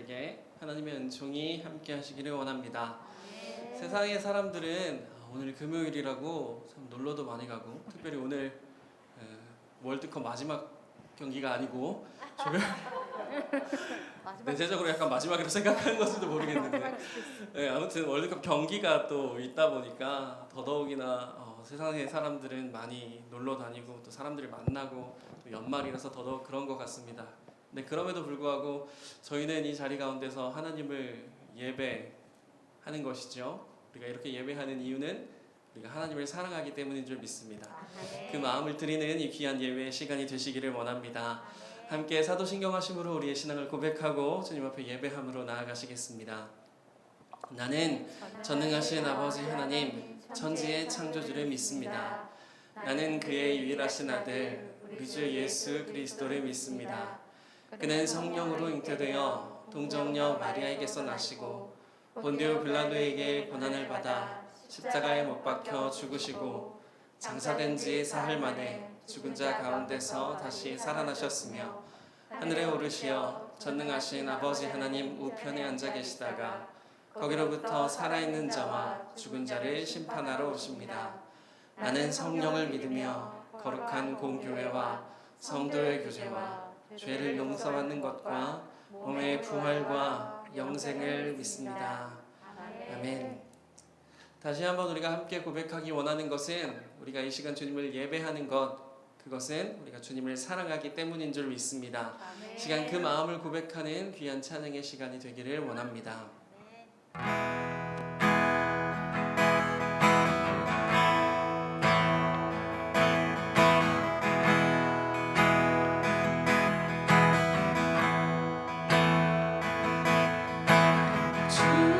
여러분들에게 하나님의 은총이 함께 하시기를 원합니다. 세상의 사람들은 오늘 금요일이라고 참 놀러도 많이 가고, 특별히 오늘 월드컵 마지막 경기가 아니고 내재적으로 약간 마지막이라고 생각하는 것일도 모르겠는데 아무튼 월드컵 경기가 또 있다 보니까 더더욱이나 세상의 사람들은 많이 놀러 다니고 또 사람들을 만나고 또 연말이라서 더더욱 그런 것 같습니다. 근데 그럼에도 불구하고 저희는 이 자리 가운데서 하나님을 예배하는 것이죠. 우리가 이렇게 예배하는 이유는 우리가 하나님을 사랑하기 때문인 줄 믿습니다. 그 마음을 드리는 이 귀한 예배의 시간이 되시기를 원합니다. 함께 사도신경하심으로 우리의 신앙을 고백하고 주님 앞에 예배함으로 나아가시겠습니다. 나는 전능하신 아버지 하나님 천지의 창조주를 믿습니다. 나는 그의 유일하신 아들 우리 주 예수 그리스도를 믿습니다. 그는 성령으로 잉태되어 동정녀 마리아에게서 나시고 본디오 빌라도에게 고난을 받아 십자가에 못 박혀 죽으시고 장사된 지 사흘 만에 죽은 자 가운데서 다시 살아나셨으며 하늘에 오르시어 전능하신 아버지 하나님 우편에 앉아 계시다가 거기로부터 살아있는 자와 죽은 자를 심판하러 오십니다. 나는 성령을 믿으며 거룩한 공교회와 성도의 교제와 죄를 용서받는 것과 몸의 부활과 영생을 믿습니다. 아멘. 다시 한번 우리가 함께 고백하기 원하는 것은 우리가 이 시간 주님을 예배하는 것, 그것은 우리가 주님을 사랑하기 때문인 줄 믿습니다. 아멘. 시간 그 마음을 고백하는 귀한 찬양의 시간이 되기를 원합니다. 주님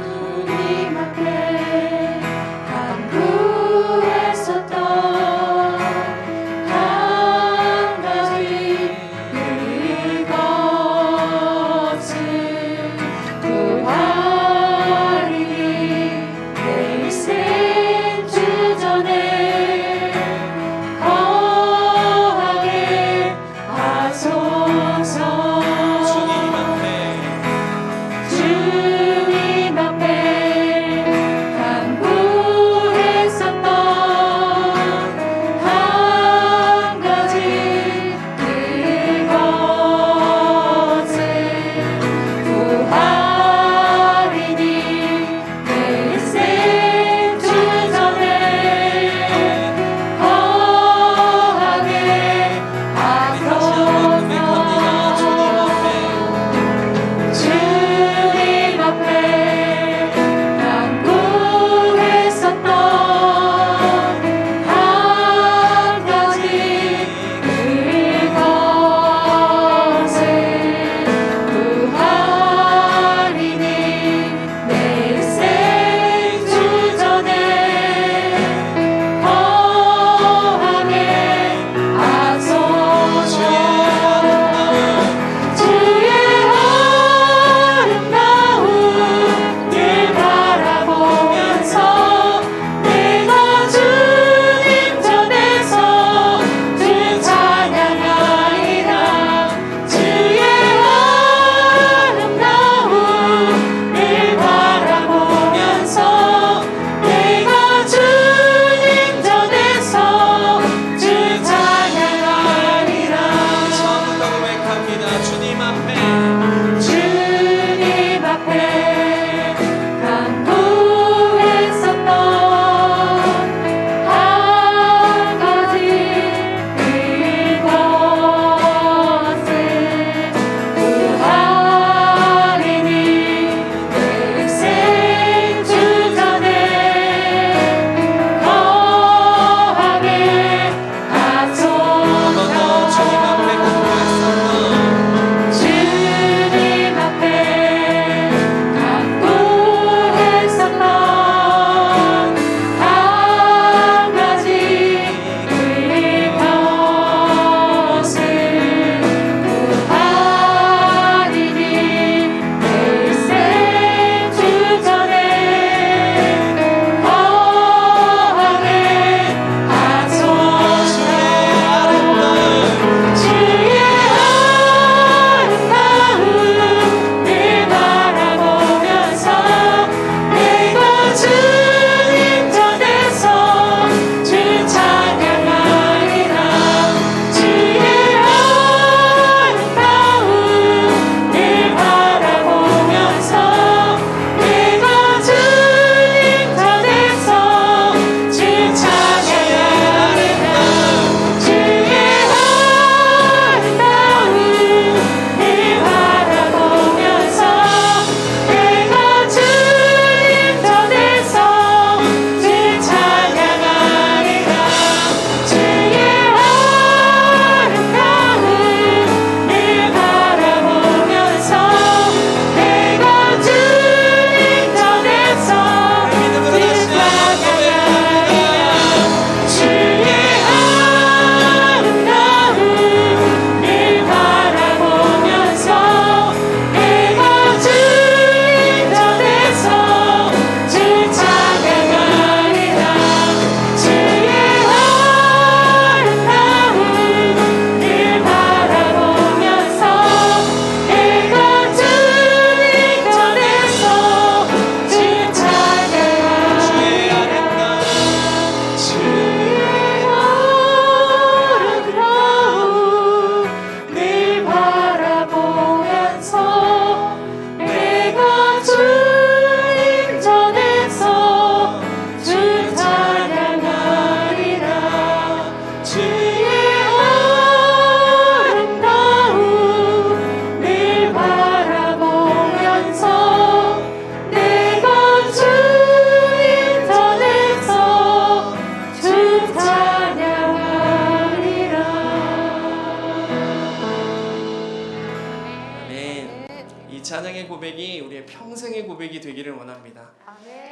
원합니다. 아멘.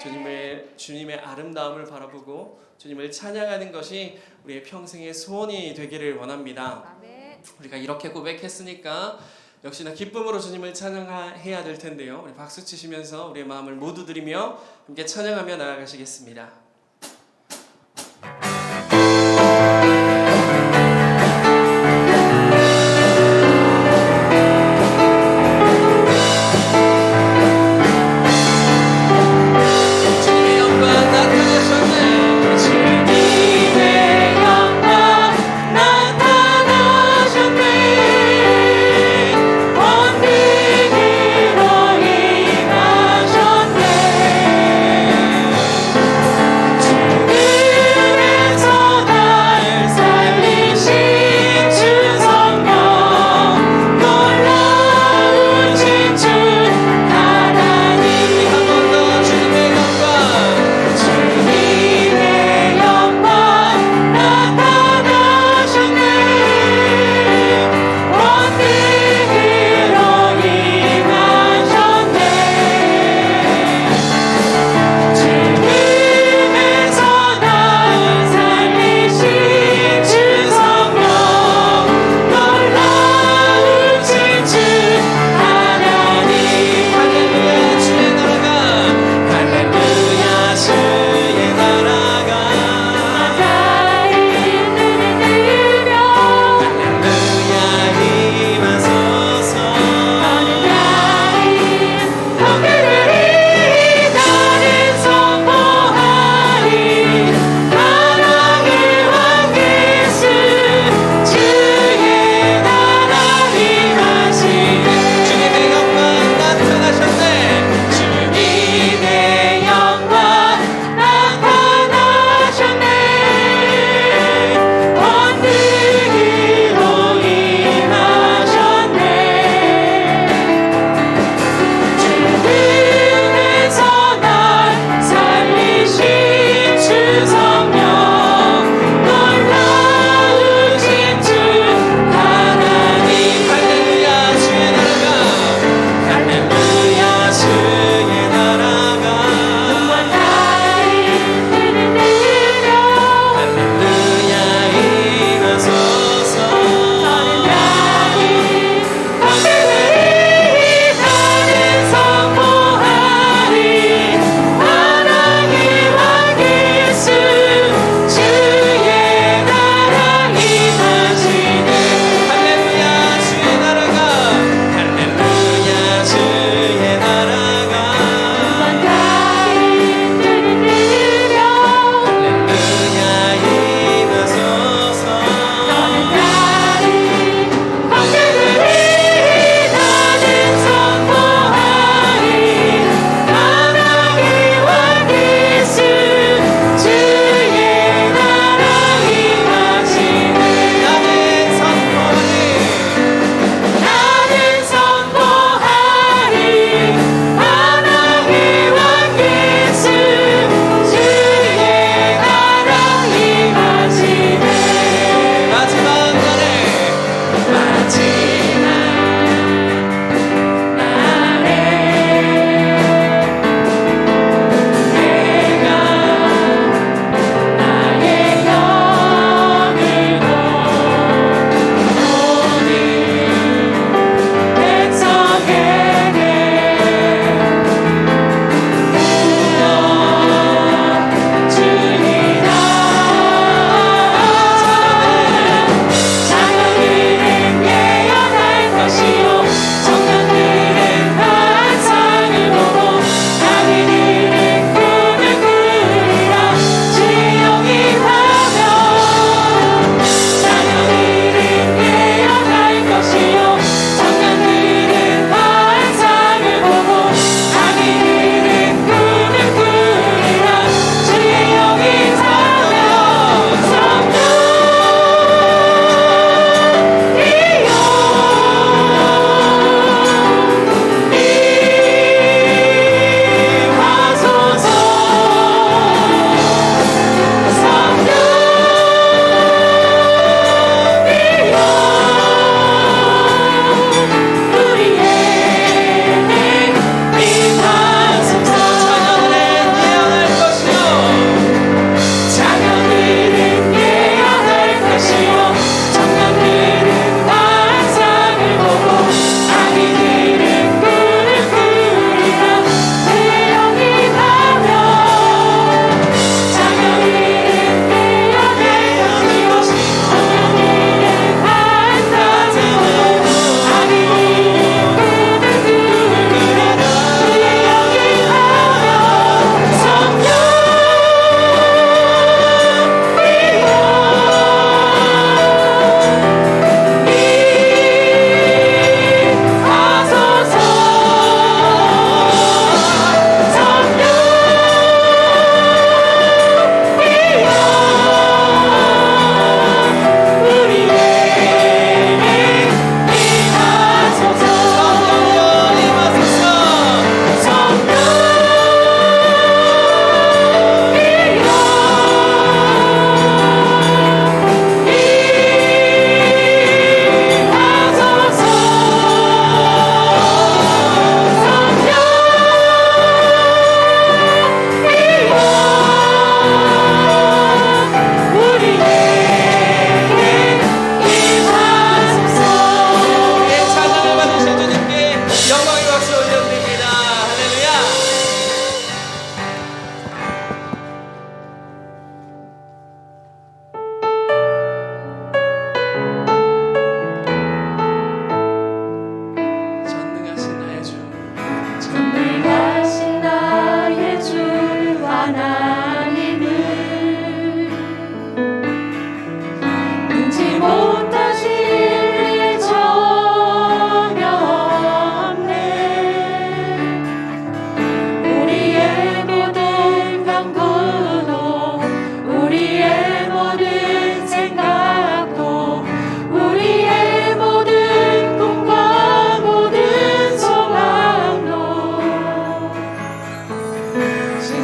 주님의 아름다움을 바라보고 주님을 찬양하는 것이 우리의 평생의 소원이 되기를 원합니다. 아멘. 우리가 이렇게 고백했으니까 역시나 기쁨으로 주님을 찬양해야 될 텐데요. 우리 박수 치시면서 우리의 마음을 모두 드리며 함께 찬양하며 나아가시겠습니다. 주님의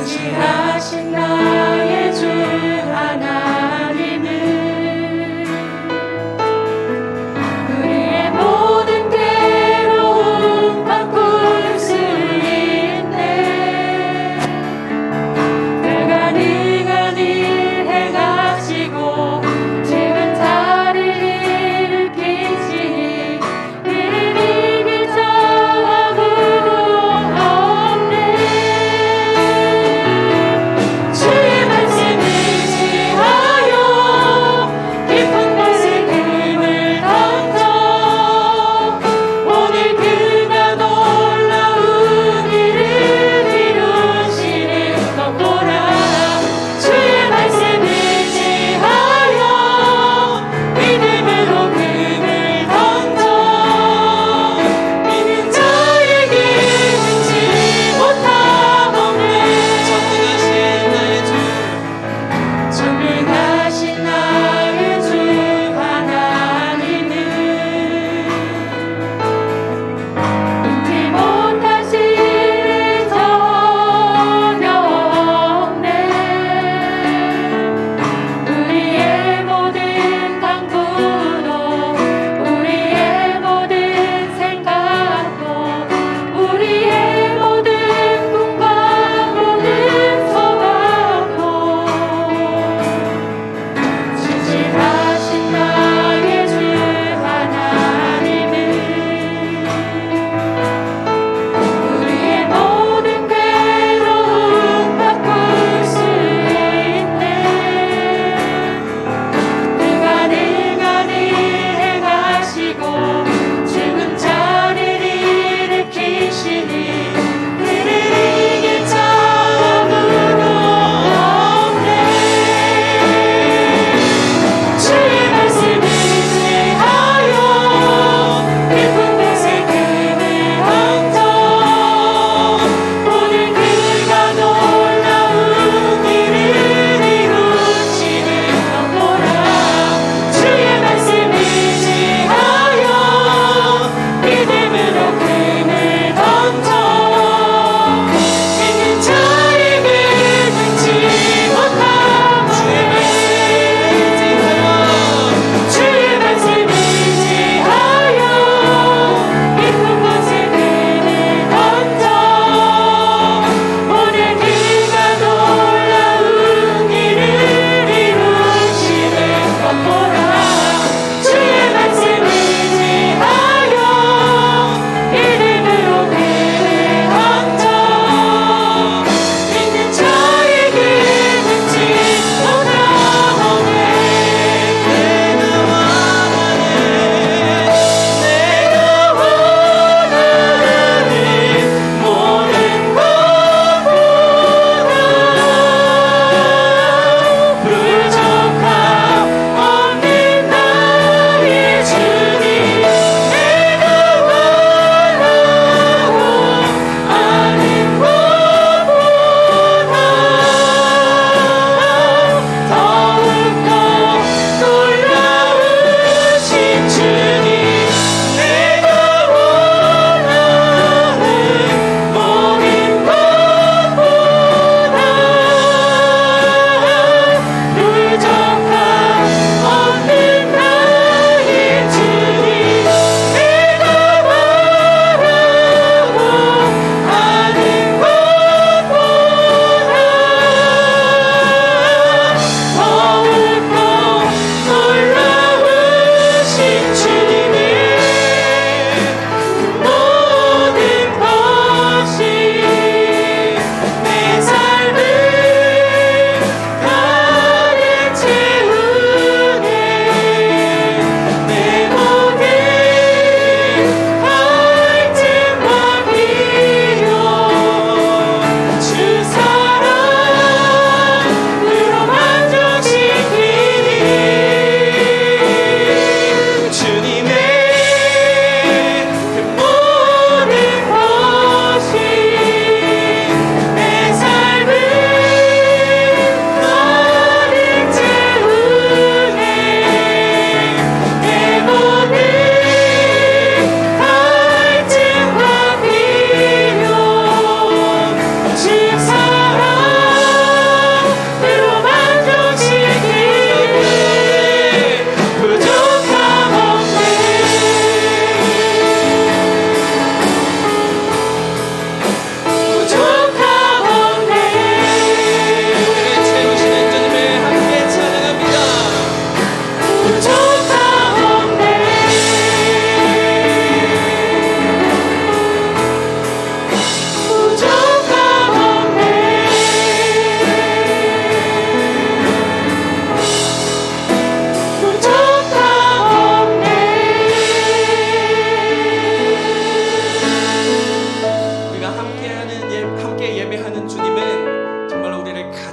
신실하신 나의 주 하나님은 우리의 모든 괴로움 바꿀 수 있네. 불가능한 일 행하시고 죽은 자를 일으키시니 이를 이길 자 아무도 없네. 주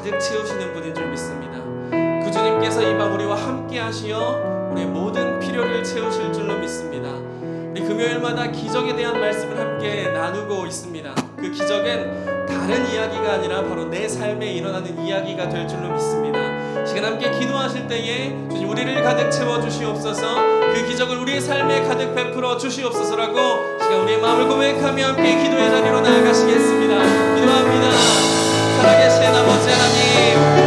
가득 채우시는 분인 줄 믿습니다. 그 주님께서 이 밤 우리와 함께 하시어 우리의 모든 필요를 채우실 줄로 믿습니다. 우리 금요일마다 기적에 대한 말씀을 함께 나누고 있습니다. 그 기적은 다른 이야기가 아니라 바로 내 삶에 일어나는 이야기가 될 줄로 믿습니다. 시간 함께 기도하실 때에 주님 우리를 가득 채워 주시옵소서, 그 기적을 우리의 삶에 가득 베풀어 주시옵소서라고 시간 우리의 마음을 고백하며 함께 기도의 자리로 나아가시겠습니다. 기도합니다. 살아계신 아버지 하나님,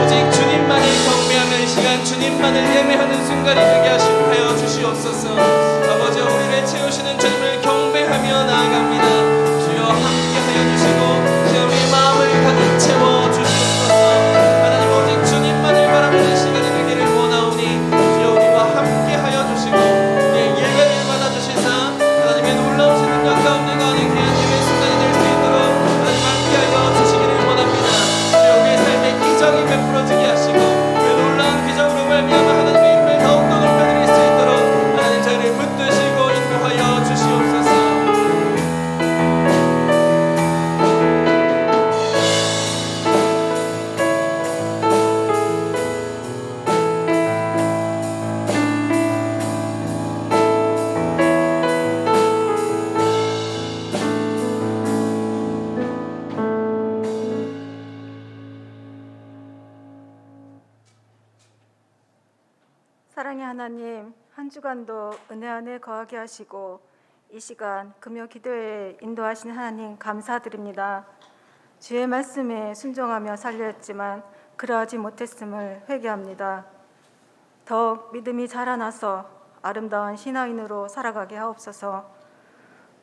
오직 주님만을 경배하며 이 시간 주님만을 예배하는 순간이 되게 하여 주시옵소서. 아버지 우리를 채우시는 주님을 경배하며 나아갑니다. 주여 함께하여 주시고 주여 우리의 마음을 가득 채워 주시옵소서. 하나님 오직 주님만을 바라보는 시간이 되기를 원하오니 주여 우리와 함께하여 주시고 우리의 예배를 받아주시사 하나님의 놀라우신 능력 가운데 가는 귀한 예배 순간이 될 수 있도록 하나님 함께하여 주시기를 원합니다. 주여 우리의 삶에 기적이 베풀어지게 하시고 그 놀라운 기적으로 말미암아 하나님의 이름을 더욱더 높여드릴 수 있도록 하나님 저희를 붙드시고 인도하여 주시옵소서. 사랑의 하나님, 한 주간도 은혜 안에 거하게 하시고 이 시간 금요 기도에 인도하신 하나님 감사드립니다. 주의 말씀에 순종하며 살려했지만 그러하지 못했음을 회개합니다. 더욱 믿음이 자라나서 아름다운 신앙인으로 살아가게 하옵소서.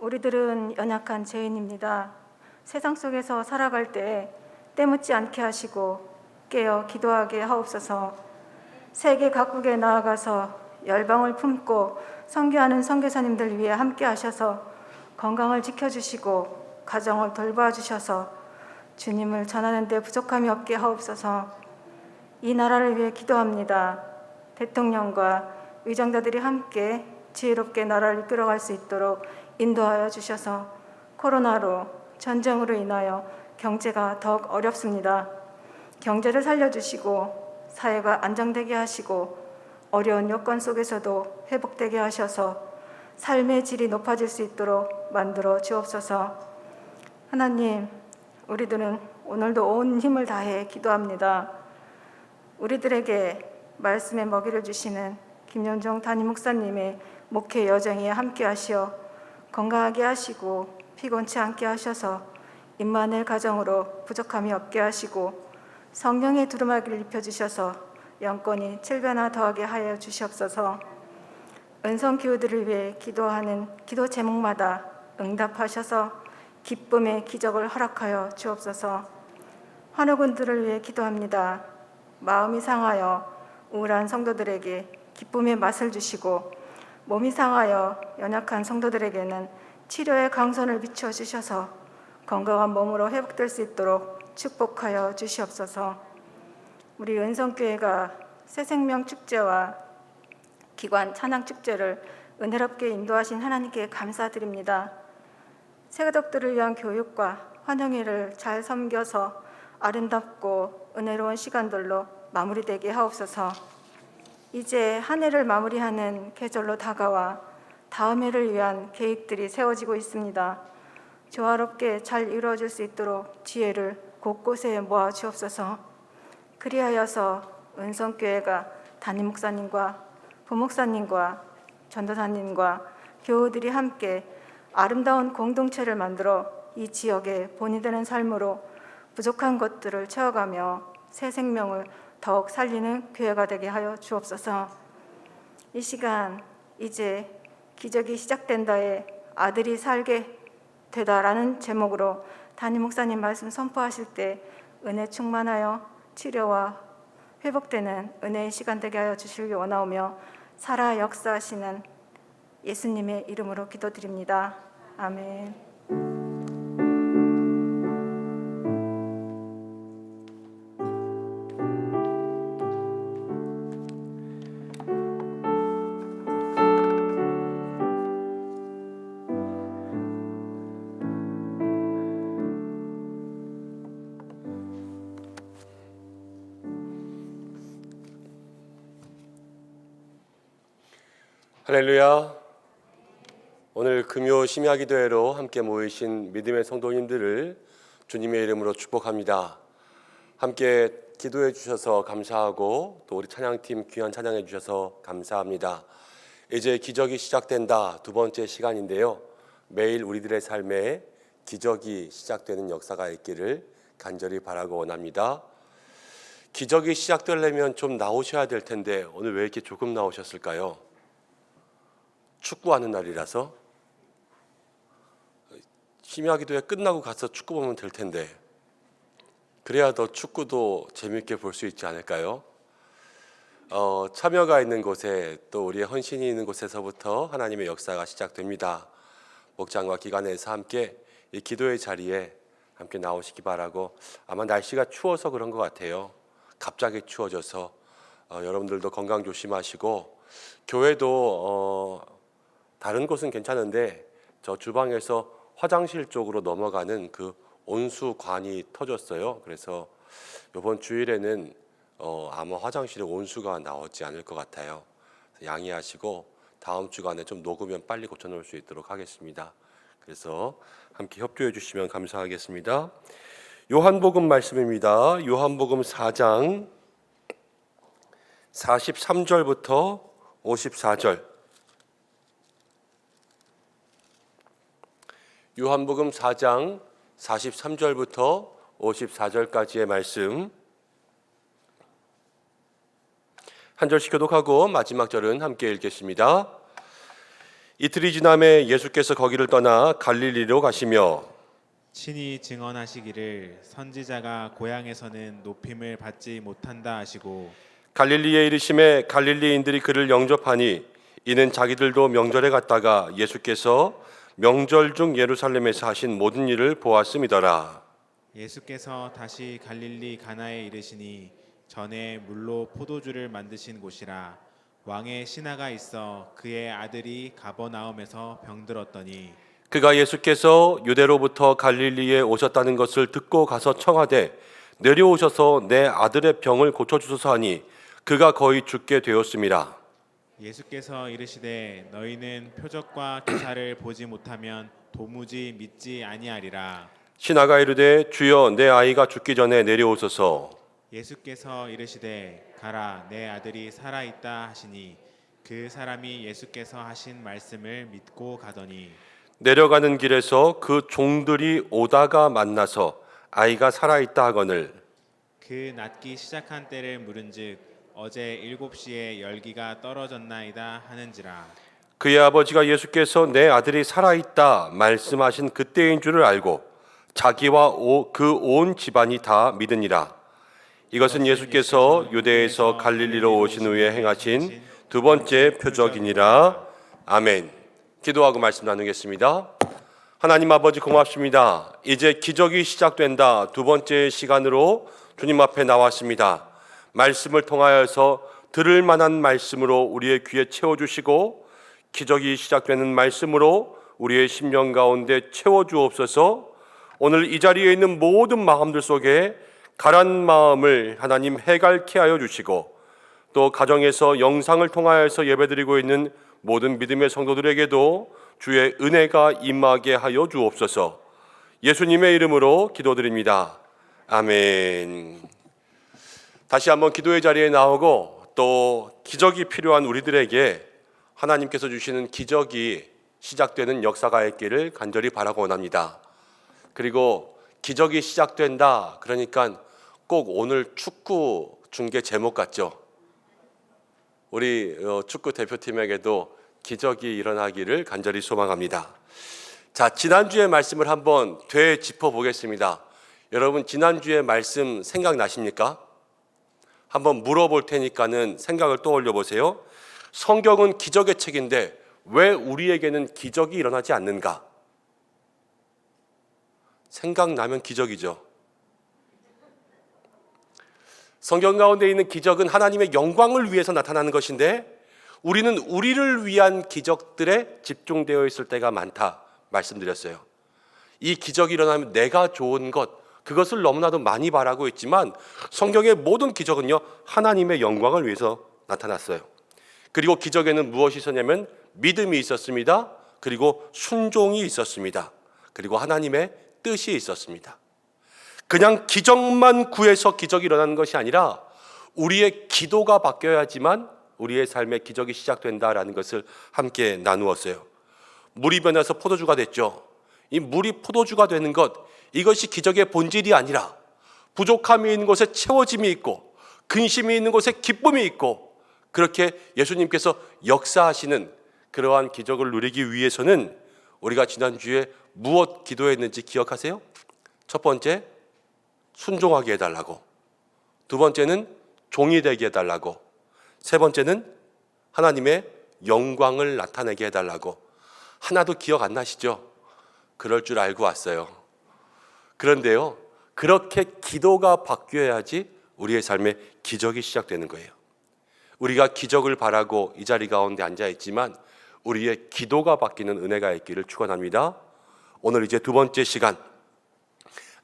우리들은 연약한 죄인입니다. 세상 속에서 살아갈 때 때묻지 않게 하시고 깨어 기도하게 하옵소서. 세계 각국에 나아가서 열방을 품고 선교하는 선교사님들 위해 함께 하셔서 건강을 지켜주시고 가정을 돌봐주셔서 주님을 전하는 데 부족함이 없게 하옵소서. 이 나라를 위해 기도합니다. 대통령과 위정자들이 함께 지혜롭게 나라를 이끌어갈 수 있도록 인도하여 주셔서 코로나로 전쟁으로 인하여 경제가 더욱 어렵습니다. 경제를 살려주시고 사회가 안정되게 하시고 어려운 여건 속에서도 회복되게 하셔서 삶의 질이 높아질 수 있도록 만들어 주옵소서. 하나님, 우리들은 오늘도 온 힘을 다해 기도합니다. 우리들에게 말씀의 먹이를 주시는 김연정 담임 목사님의 목회 여정에 함께 하시어 건강하게 하시고 피곤치 않게 하셔서 임마누엘 가정으로 부족함이 없게 하시고 성령의 두루마기를 입혀주셔서 영권이 7배나 더하게 하여 주시옵소서. 은성교우들을 위해 기도하는 기도 제목마다 응답하셔서 기쁨의 기적을 허락하여 주옵소서. 환우군들을 위해 기도합니다. 마음이 상하여 우울한 성도들에게 기쁨의 맛을 주시고 몸이 상하여 연약한 성도들에게는 치료의 강선을 비추어 주셔서 건강한 몸으로 회복될 수 있도록 축복하여 주시옵소서. 우리 은성교회가 새생명 축제와 기관 찬양 축제를 은혜롭게 인도하신 하나님께 감사드립니다. 새가족들을 위한 교육과 환영회를 잘 섬겨서 아름답고 은혜로운 시간들로 마무리되게 하옵소서. 이제 한 해를 마무리하는 계절로 다가와 다음 해를 위한 계획들이 세워지고 있습니다. 조화롭게 잘 이루어질 수 있도록 지혜를 곳곳에 모아 주옵소서. 그리하여서 은성교회가 담임 목사님과 부목사님과 전도사님과 교우들이 함께 아름다운 공동체를 만들어 이 지역의 본이 되는 삶으로 부족한 것들을 채워가며 새 생명을 더욱 살리는 교회가 되게 하여 주옵소서. 이 시간 이제 기적이 시작된다에 아들이 살게 되다라는 제목으로 담임 목사님 말씀 선포하실 때 은혜 충만하여 치료와 회복되는 은혜의 시간 되게 하여 주시길 원하오며 살아 역사하시는 예수님의 이름으로 기도드립니다. 아멘. 할렐루야. 오늘 금요 심야기도회로 함께 모이신 믿음의 성도님들을 주님의 이름으로 축복합니다. 함께 기도해 주셔서 감사하고 또 우리 찬양팀 귀한 찬양해 주셔서 감사합니다. 이제 기적이 시작된다 두 번째 시간인데요. 매일 우리들의 삶에 기적이 시작되는 역사가 있기를 간절히 바라고 원합니다. 기적이 시작되려면 좀 나오셔야 될 텐데 오늘 왜 이렇게 조금 나오셨을까요? 축구하는 날이라서? 심야기도회 끝나고 가서 축구 보면 될 텐데 그래야 더 축구도 재밌게 볼 수 있지 않을까요? 참여가 있는 곳에 또 우리의 헌신이 있는 곳에서부터 하나님의 역사가 시작됩니다. 목장과 기관에서 함께 이 기도의 자리에 함께 나오시기 바라고, 아마 날씨가 추워서 그런 것 같아요. 갑자기 추워져서 여러분들도 건강 조심하시고, 교회도 다른 곳은 괜찮은데 저 주방에서 화장실 쪽으로 넘어가는 그 온수관이 터졌어요. 그래서 이번 주일에는 아마 화장실에 온수가 나오지 않을 것 같아요. 양해하시고 다음 주간에 좀 녹으면 빨리 고쳐놓을 수 있도록 하겠습니다. 그래서 함께 협조해 주시면 감사하겠습니다. 요한복음 말씀입니다. 요한복음 4장 43절부터 54절. 요한복음 4장 43절부터 54절까지의 말씀 한 절씩 교독하고 마지막 절은 함께 읽겠습니다. 이틀이 지남에 예수께서 거기를 떠나 갈릴리로 가시며 친히 증언하시기를 선지자가 고향에서는 높임을 받지 못한다 하시고 갈릴리에 이르심에 갈릴리인들이 그를 영접하니 이는 자기들도 명절에 갔다가 예수께서 명절 중 예루살렘에서 하신 모든 일을 보았음이더라. 예수께서 다시 갈릴리 가나에 이르시니 전에 물로 포도주를 만드신 곳이라. 왕의 신하가 있어 그의 아들이 가버나움에서 병들었더니 그가 예수께서 유대로부터 갈릴리에 오셨다는 것을 듣고 가서 청하되 내려오셔서 내 아들의 병을 고쳐주소서 하니 그가 거의 죽게 되었음이라. 예수께서 이르시되 너희는 표적과 기사를 보지 못하면 도무지 믿지 아니하리라. 신하가 이르되 주여 내 아이가 죽기 전에 내려오소서. 예수께서 이르시되 가라 내 아들이 살아 있다 하시니 그 사람이 예수께서 하신 말씀을 믿고 가더니 내려가는 길에서 그 종들이 오다가 만나서 아이가 살아있다 하거늘 그 낫기 시작한 때를 물은즉 어제 7시에 열기가 떨어졌나이다 하는지라. 그의 아버지가 예수께서 내 아들이 살아있다 말씀하신 그때인 줄을 알고 자기와 그 온 집안이 다 믿으니라. 이것은 예수께서 유대에서 갈릴리로 오신 후에 행하신 두 번째 표적이니라. 아멘. 기도하고 말씀 나누겠습니다. 하나님 아버지 고맙습니다. 이제 기적이 시작된다 두 번째 시간으로 주님 앞에 나왔습니다. 말씀을 통하여서 들을 만한 말씀으로 우리의 귀에 채워주시고 기적이 시작되는 말씀으로 우리의 심령 가운데 채워주옵소서. 오늘 이 자리에 있는 모든 마음들 속에 가란 마음을 하나님 해갈케 하여 주시고 또 가정에서 영상을 통하여서 예배드리고 있는 모든 믿음의 성도들에게도 주의 은혜가 임하게 하여 주옵소서. 예수님의 이름으로 기도드립니다. 아멘. 다시 한번 기도의 자리에 나오고 또 기적이 필요한 우리들에게 하나님께서 주시는 기적이 시작되는 역사가 있기를 간절히 바라고 원합니다. 그리고 기적이 시작된다 그러니까 꼭 오늘 축구 중계 제목 같죠? 우리 축구 대표팀에게도 기적이 일어나기를 간절히 소망합니다. 자, 지난주의 말씀을 한번 되짚어 보겠습니다. 여러분 지난주의 말씀 생각나십니까? 한번 물어볼 테니까는 생각을 떠올려 보세요. 성경은 기적의 책인데 왜 우리에게는 기적이 일어나지 않는가? 생각나면 기적이죠. 성경 가운데 있는 기적은 하나님의 영광을 위해서 나타나는 것인데 우리는 우리를 위한 기적들에 집중되어 있을 때가 많다 말씀드렸어요. 이 기적이 일어나면 내가 좋은 것, 그것을 너무나도 많이 바라고 있지만 성경의 모든 기적은요 하나님의 영광을 위해서 나타났어요. 그리고 기적에는 무엇이 있었냐면 믿음이 있었습니다. 그리고 순종이 있었습니다. 그리고 하나님의 뜻이 있었습니다. 그냥 기적만 구해서 기적이 일어나는 것이 아니라 우리의 기도가 바뀌어야지만 우리의 삶의 기적이 시작된다라는 것을 함께 나누었어요. 물이 변해서 포도주가 됐죠. 이 물이 포도주가 되는 것, 이것이 기적의 본질이 아니라 부족함이 있는 곳에 채워짐이 있고 근심이 있는 곳에 기쁨이 있고, 그렇게 예수님께서 역사하시는 그러한 기적을 누리기 위해서는 우리가 지난주에 무엇 기도했는지 기억하세요? 첫 번째, 순종하게 해달라고. 두 번째는 종이 되게 해달라고. 세 번째는 하나님의 영광을 나타내게 해달라고. 하나도 기억 안 나시죠? 그럴 줄 알고 왔어요. 그런데요, 그렇게 기도가 바뀌어야지 우리의 삶에 기적이 시작되는 거예요. 우리가 기적을 바라고 이 자리 가운데 앉아있지만 우리의 기도가 바뀌는 은혜가 있기를 축원합니다. 오늘 이제 두 번째 시간,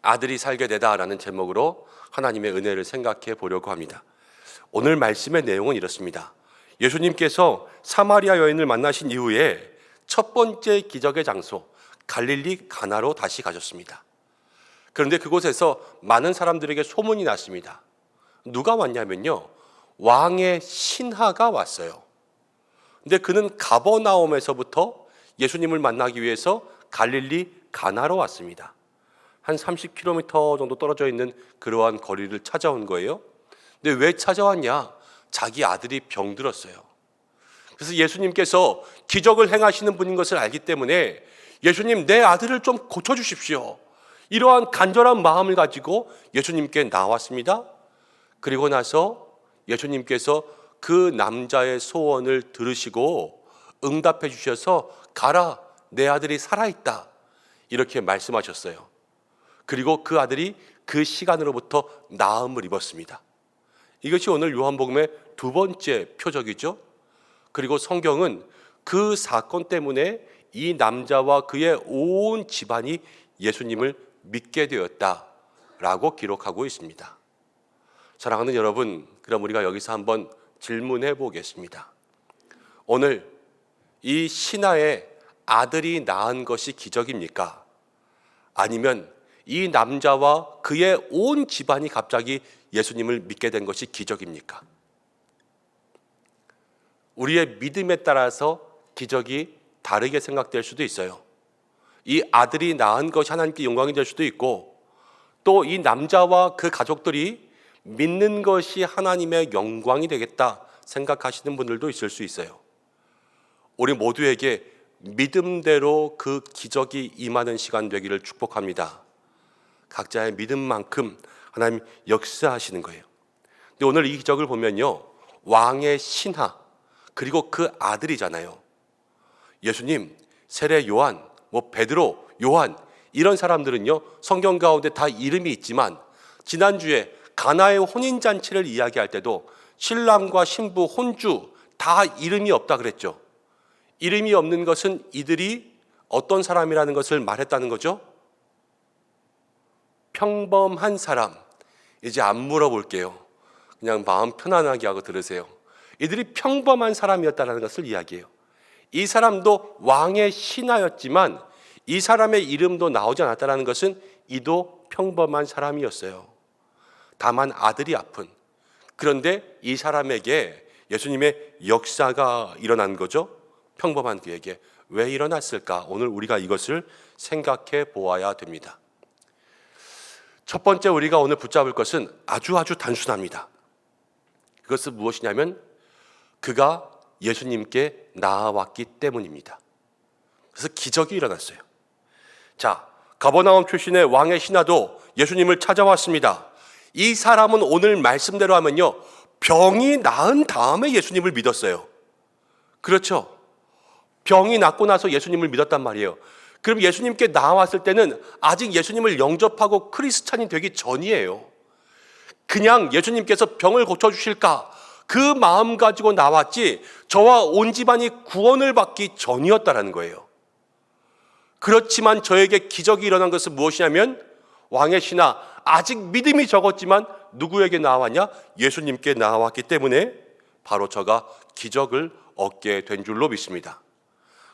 아들이 살게 되다라는 제목으로 하나님의 은혜를 생각해 보려고 합니다. 오늘 말씀의 내용은 이렇습니다. 예수님께서 사마리아 여인을 만나신 이후에 첫 번째 기적의 장소 갈릴리 가나로 다시 가셨습니다. 그런데 그곳에서 많은 사람들에게 소문이 났습니다. 누가 왔냐면요, 왕의 신하가 왔어요. 근데 그는 가버나움에서부터 예수님을 만나기 위해서 갈릴리 가나로 왔습니다. 한 30km 정도 떨어져 있는 그러한 거리를 찾아온 거예요. 근데 왜 찾아왔냐? 자기 아들이 병들었어요. 그래서 예수님께서 기적을 행하시는 분인 것을 알기 때문에 예수님, 내 아들을 좀 고쳐주십시오. 이러한 간절한 마음을 가지고 예수님께 나왔습니다. 그리고 나서 예수님께서 그 남자의 소원을 들으시고 응답해 주셔서 가라, 내 아들이 살아있다, 이렇게 말씀하셨어요. 그리고 그 아들이 그 시간으로부터 나음을 입었습니다. 이것이 오늘 요한복음의 두 번째 표적이죠. 그리고 성경은 그 사건 때문에 이 남자와 그의 온 집안이 예수님을 믿게 되었다라고 기록하고 있습니다. 사랑하는 여러분, 그럼 우리가 여기서 한번 질문해 보겠습니다. 오늘 이 신하의 아들이 낳은 것이 기적입니까? 아니면 이 남자와 그의 온 집안이 갑자기 예수님을 믿게 된 것이 기적입니까? 우리의 믿음에 따라서 기적이 다르게 생각될 수도 있어요. 이 아들이 낳은 것이 하나님께 영광이 될 수도 있고, 또 이 남자와 그 가족들이 믿는 것이 하나님의 영광이 되겠다 생각하시는 분들도 있을 수 있어요. 우리 모두에게 믿음대로 그 기적이 임하는 시간 되기를 축복합니다. 각자의 믿음만큼 하나님 역사하시는 거예요. 근데 오늘 이 기적을 보면요, 왕의 신하 그리고 그 아들이잖아요. 예수님, 세례 요한, 베드로, 요한, 이런 사람들은요 성경 가운데 다 이름이 있지만 지난주에 가나의 혼인잔치를 이야기할 때도 신랑과 신부, 혼주 다 이름이 없다 그랬죠. 이름이 없는 것은 이들이 어떤 사람이라는 것을 말했다는 거죠. 평범한 사람. 이제 안 물어볼게요. 그냥 마음 편안하게 하고 들으세요. 이들이 평범한 사람이었다는 것을 이야기해요. 이 사람도 왕의 신하였지만 이 사람의 이름도 나오지 않았다는 것은 이도 평범한 사람이었어요. 다만 아들이 아픈, 그런데 이 사람에게 예수님의 역사가 일어난 거죠. 평범한 그에게 왜 일어났을까? 오늘 우리가 이것을 생각해 보아야 됩니다. 첫 번째 우리가 오늘 붙잡을 것은 아주 단순합니다. 그것은 무엇이냐면 그가 예수님께 나아왔기 때문입니다. 그래서 기적이 일어났어요. 자, 가버나움 출신의 왕의 신하도 예수님을 찾아왔습니다. 이 사람은 오늘 말씀대로 하면요 병이 나은 다음에 예수님을 믿었어요. 그렇죠? 병이 낫고 나서 예수님을 믿었단 말이에요. 그럼 예수님께 나왔을 때는 아직 예수님을 영접하고 크리스찬이 되기 전이에요. 그냥 예수님께서 병을 고쳐주실까 그 마음 가지고 나왔지 저와 온 집안이 구원을 받기 전이었다는 거예요. 그렇지만 저에게 기적이 일어난 것은 무엇이냐면 왕의 신하, 아직 믿음이 적었지만 누구에게 나왔냐? 예수님께 나왔기 때문에 바로 저가 기적을 얻게 된 줄로 믿습니다.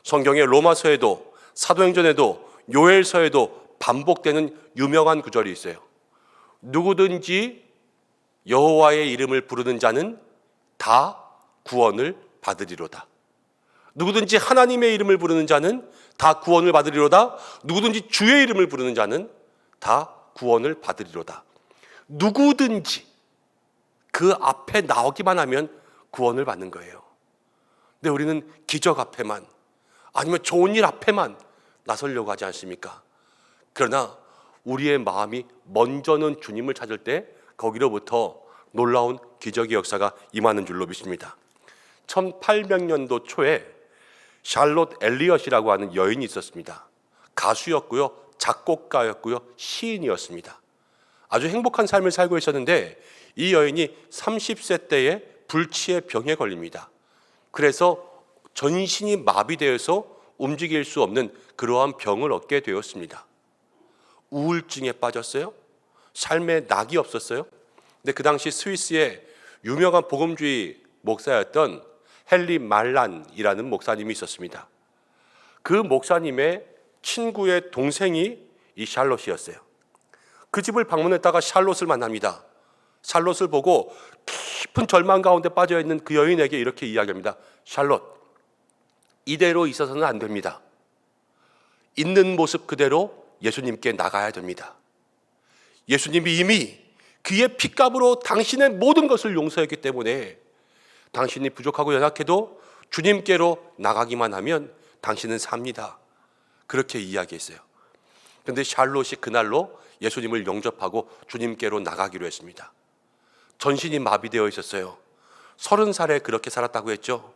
성경의 로마서에도 사도행전에도 요엘서에도 반복되는 유명한 구절이 있어요. 누구든지 여호와의 이름을 부르는 자는 다 구원을 받으리로다. 누구든지 하나님의 이름을 부르는 자는 다 구원을 받으리로다. 누구든지 주의 이름을 부르는 자는 다 구원을 받으리로다. 누구든지 그 앞에 나오기만 하면 구원을 받는 거예요. 근데 우리는 기적 앞에만, 아니면 좋은 일 앞에만 나서려고 하지 않습니까? 그러나 우리의 마음이 먼저는 주님을 찾을 때 거기로부터 놀라운 기적의 역사가 임하는 줄로 믿습니다. 1800년도 초에 샬롯 엘리엇이라고 하는 여인이 있었습니다. 가수였고요, 작곡가였고요, 시인이었습니다. 아주 행복한 삶을 살고 있었는데 이 여인이 30세 때에 불치의 병에 걸립니다. 그래서 전신이 마비되어서 움직일 수 없는 그러한 병을 얻게 되었습니다. 우울증에 빠졌어요. 삶에 낙이 없었어요. 근데 그 당시 스위스의 유명한 복음주의 목사였던 헨리 말란이라는 목사님이 있었습니다. 그 목사님의 친구의 동생이 이 샬롯이었어요. 그 집을 방문했다가 샬롯을 만납니다. 샬롯을 보고 깊은 절망 가운데 빠져있는 그 여인에게 이렇게 이야기합니다. 샬롯, 이대로 있어서는 안 됩니다. 있는 모습 그대로 예수님께 나가야 됩니다. 예수님이 이미 그의 핏값으로 당신의 모든 것을 용서했기 때문에 당신이 부족하고 연약해도 주님께로 나가기만 하면 당신은 삽니다. 그렇게 이야기했어요. 그런데 샬롯이 그날로 예수님을 영접하고 주님께로 나가기로 했습니다. 전신이 마비되어 있었어요. 30살에 그렇게 살았다고 했죠.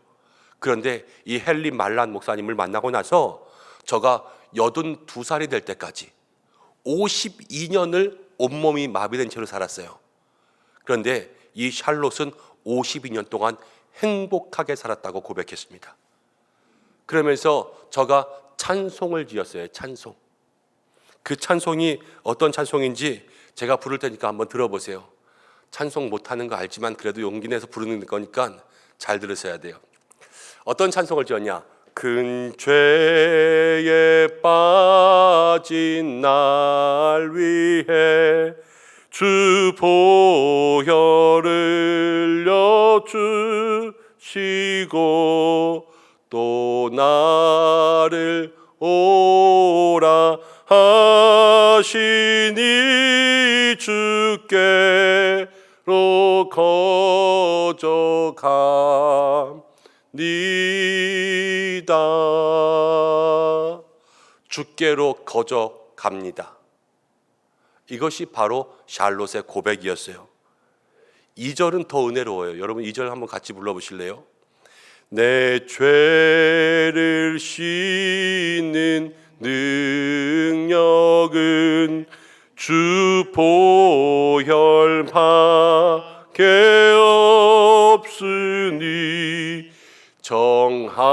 그런데 이 헨리 말란 목사님을 만나고 나서 저가 82살이 될 때까지 52년을 온몸이 마비된 채로 살았어요. 그런데 이 샬롯은 52년 동안 행복하게 살았다고 고백했습니다. 그러면서 저가 찬송을 지었어요. 찬송. 그 찬송이 어떤 찬송인지 제가 부를 테니까 한번 들어보세요. 찬송 못하는 거 알지만 그래도 용기 내서 부르는 거니까 잘 들으셔야 돼요. 어떤 찬송을 지었냐? 큰 죄에 빠진 날 위해 주 보혈을 흘려주시고 또 나를 오라 하시니 주께로 거저갑니다. 주께로 거저갑니다. 이것이 바로 샬롯의 고백이었어요. 2절은 더 은혜로워요. 여러분 2절 한번 같이 불러보실래요? 내 죄를 씻는 능력은 주 보혈밖에 없으니 정하게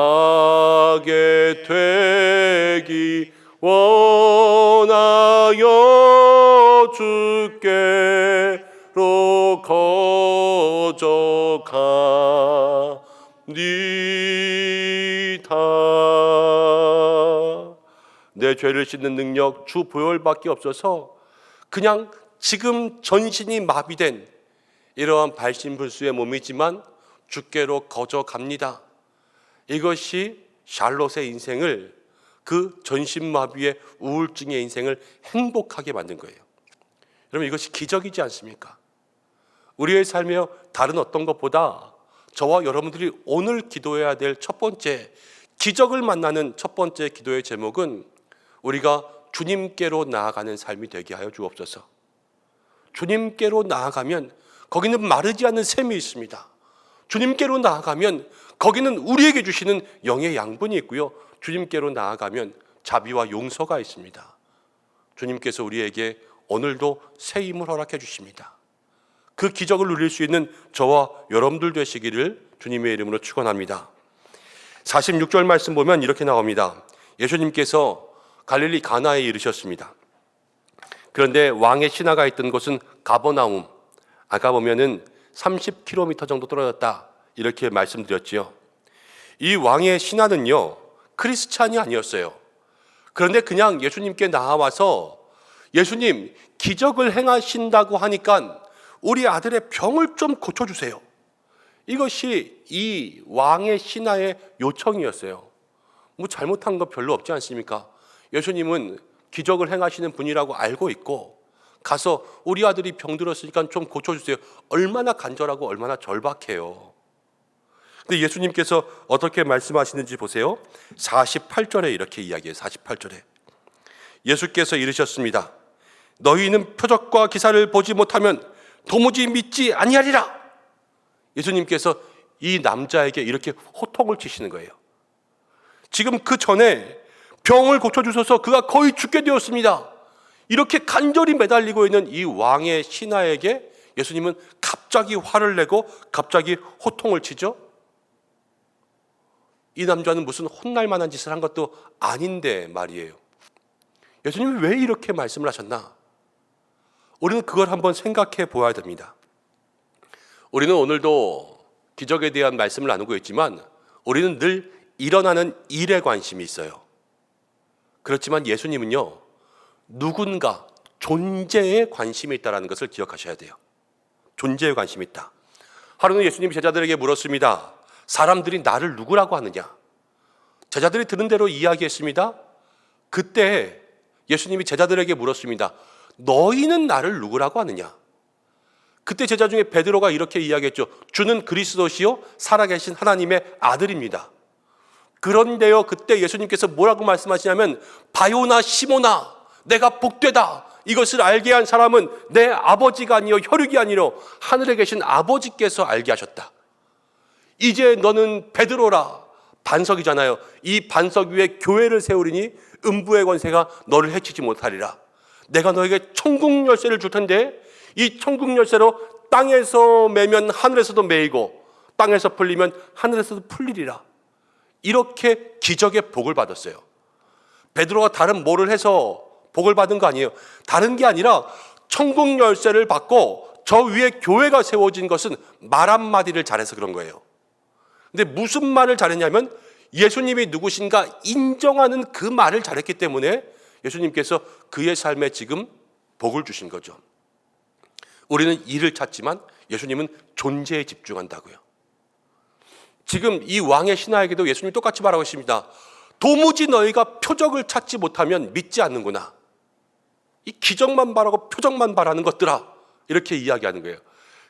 되기 원하여 주께로 거저갑니다. 내 죄를 씻는 능력 주 보혈밖에 없어서 그냥 지금 전신이 마비된 이러한 발신불수의 몸이지만 주께로 거저갑니다. 이것이 샬롯의 인생을, 그 전신마비의 우울증의 인생을 행복하게 만든 거예요. 여러분 이것이 기적이지 않습니까? 우리의 삶에 다른 어떤 것보다 저와 여러분들이 오늘 기도해야 될 첫 번째, 기적을 만나는 첫 번째 기도의 제목은 우리가 주님께로 나아가는 삶이 되게 하여 주옵소서. 주님께로 나아가면 거기는 마르지 않는 샘이 있습니다. 주님께로 나아가면 거기는 우리에게 주시는 영의 양분이 있고요. 주님께로 나아가면 자비와 용서가 있습니다. 주님께서 우리에게 오늘도 새 힘을 허락해 주십니다. 그 기적을 누릴 수 있는 저와 여러분들 되시기를 주님의 이름으로 축원합니다. 46절 말씀 보면 이렇게 나옵니다. 예수님께서 갈릴리 가나에 이르셨습니다. 그런데 왕의 신하가 있던 곳은 가버나움, 아까 보면은 30km 정도 떨어졌다 이렇게 말씀드렸지요. 이 왕의 신하는요, 크리스찬이 아니었어요. 그런데 그냥 예수님께 나와서 예수님 기적을 행하신다고 하니까 우리 아들의 병을 좀 고쳐주세요. 이것이 이 왕의 신하의 요청이었어요. 뭐 잘못한 거 별로 없지 않습니까? 예수님은 기적을 행하시는 분이라고 알고 있고 가서 우리 아들이 병들었으니까 좀 고쳐주세요. 얼마나 간절하고 얼마나 절박해요. 근데 예수님께서 어떻게 말씀하시는지 보세요. 48절에 이렇게 이야기해요. 48절에 예수께서 이르셨습니다. 너희는 표적과 기사를 보지 못하면 도무지 믿지 아니하리라. 예수님께서 이 남자에게 이렇게 호통을 치시는 거예요. 지금 그 전에 병을 고쳐주셔서 그가 거의 죽게 되었습니다. 이렇게 간절히 매달리고 있는 이 왕의 신하에게 예수님은 갑자기 화를 내고 갑자기 호통을 치죠. 이 남자는 무슨 혼날 만한 짓을 한 것도 아닌데 말이에요. 예수님이 왜 이렇게 말씀을 하셨나? 우리는 그걸 한번 생각해 보아야 됩니다. 우리는 오늘도 기적에 대한 말씀을 나누고 있지만 우리는 늘 일어나는 일에 관심이 있어요. 그렇지만 예수님은요, 누군가 존재에 관심이 있다는 것을 기억하셔야 돼요. 존재에 관심이 있다. 하루는 예수님이 제자들에게 물었습니다. 사람들이 나를 누구라고 하느냐? 제자들이 들은 대로 이야기했습니다. 그때 예수님이 제자들에게 물었습니다. 너희는 나를 누구라고 하느냐? 그때 제자 중에 베드로가 이렇게 이야기했죠. 주는 그리스도시요 살아계신 하나님의 아들입니다. 그런데요, 그때 예수님께서 뭐라고 말씀하시냐면 바요나 시모나 내가 복되다. 이것을 알게 한 사람은 내 아버지가 아니요 혈육이 아니요 하늘에 계신 아버지께서 알게 하셨다. 이제 너는 베드로라. 반석이잖아요. 이 반석 위에 교회를 세우리니 음부의 권세가 너를 해치지 못하리라. 내가 너에게 천국 열쇠를 줄 텐데 이 천국 열쇠로 땅에서 매면 하늘에서도 매이고 땅에서 풀리면 하늘에서도 풀리리라. 이렇게 기적의 복을 받았어요. 베드로가 다른 뭐를 해서 복을 받은 거 아니에요. 다른 게 아니라 천국 열쇠를 받고 저 위에 교회가 세워진 것은 말 한마디를 잘해서 그런 거예요. 근데 무슨 말을 잘했냐면 예수님이 누구신가 인정하는 그 말을 잘했기 때문에 예수님께서 그의 삶에 지금 복을 주신 거죠. 우리는 일을 찾지만 예수님은 존재에 집중한다고요. 지금 이 왕의 신하에게도 예수님이 똑같이 말하고 있습니다. 도무지 너희가 표적을 찾지 못하면 믿지 않는구나. 이 기적만 바라고 표적만 바라는 것들아. 이렇게 이야기하는 거예요.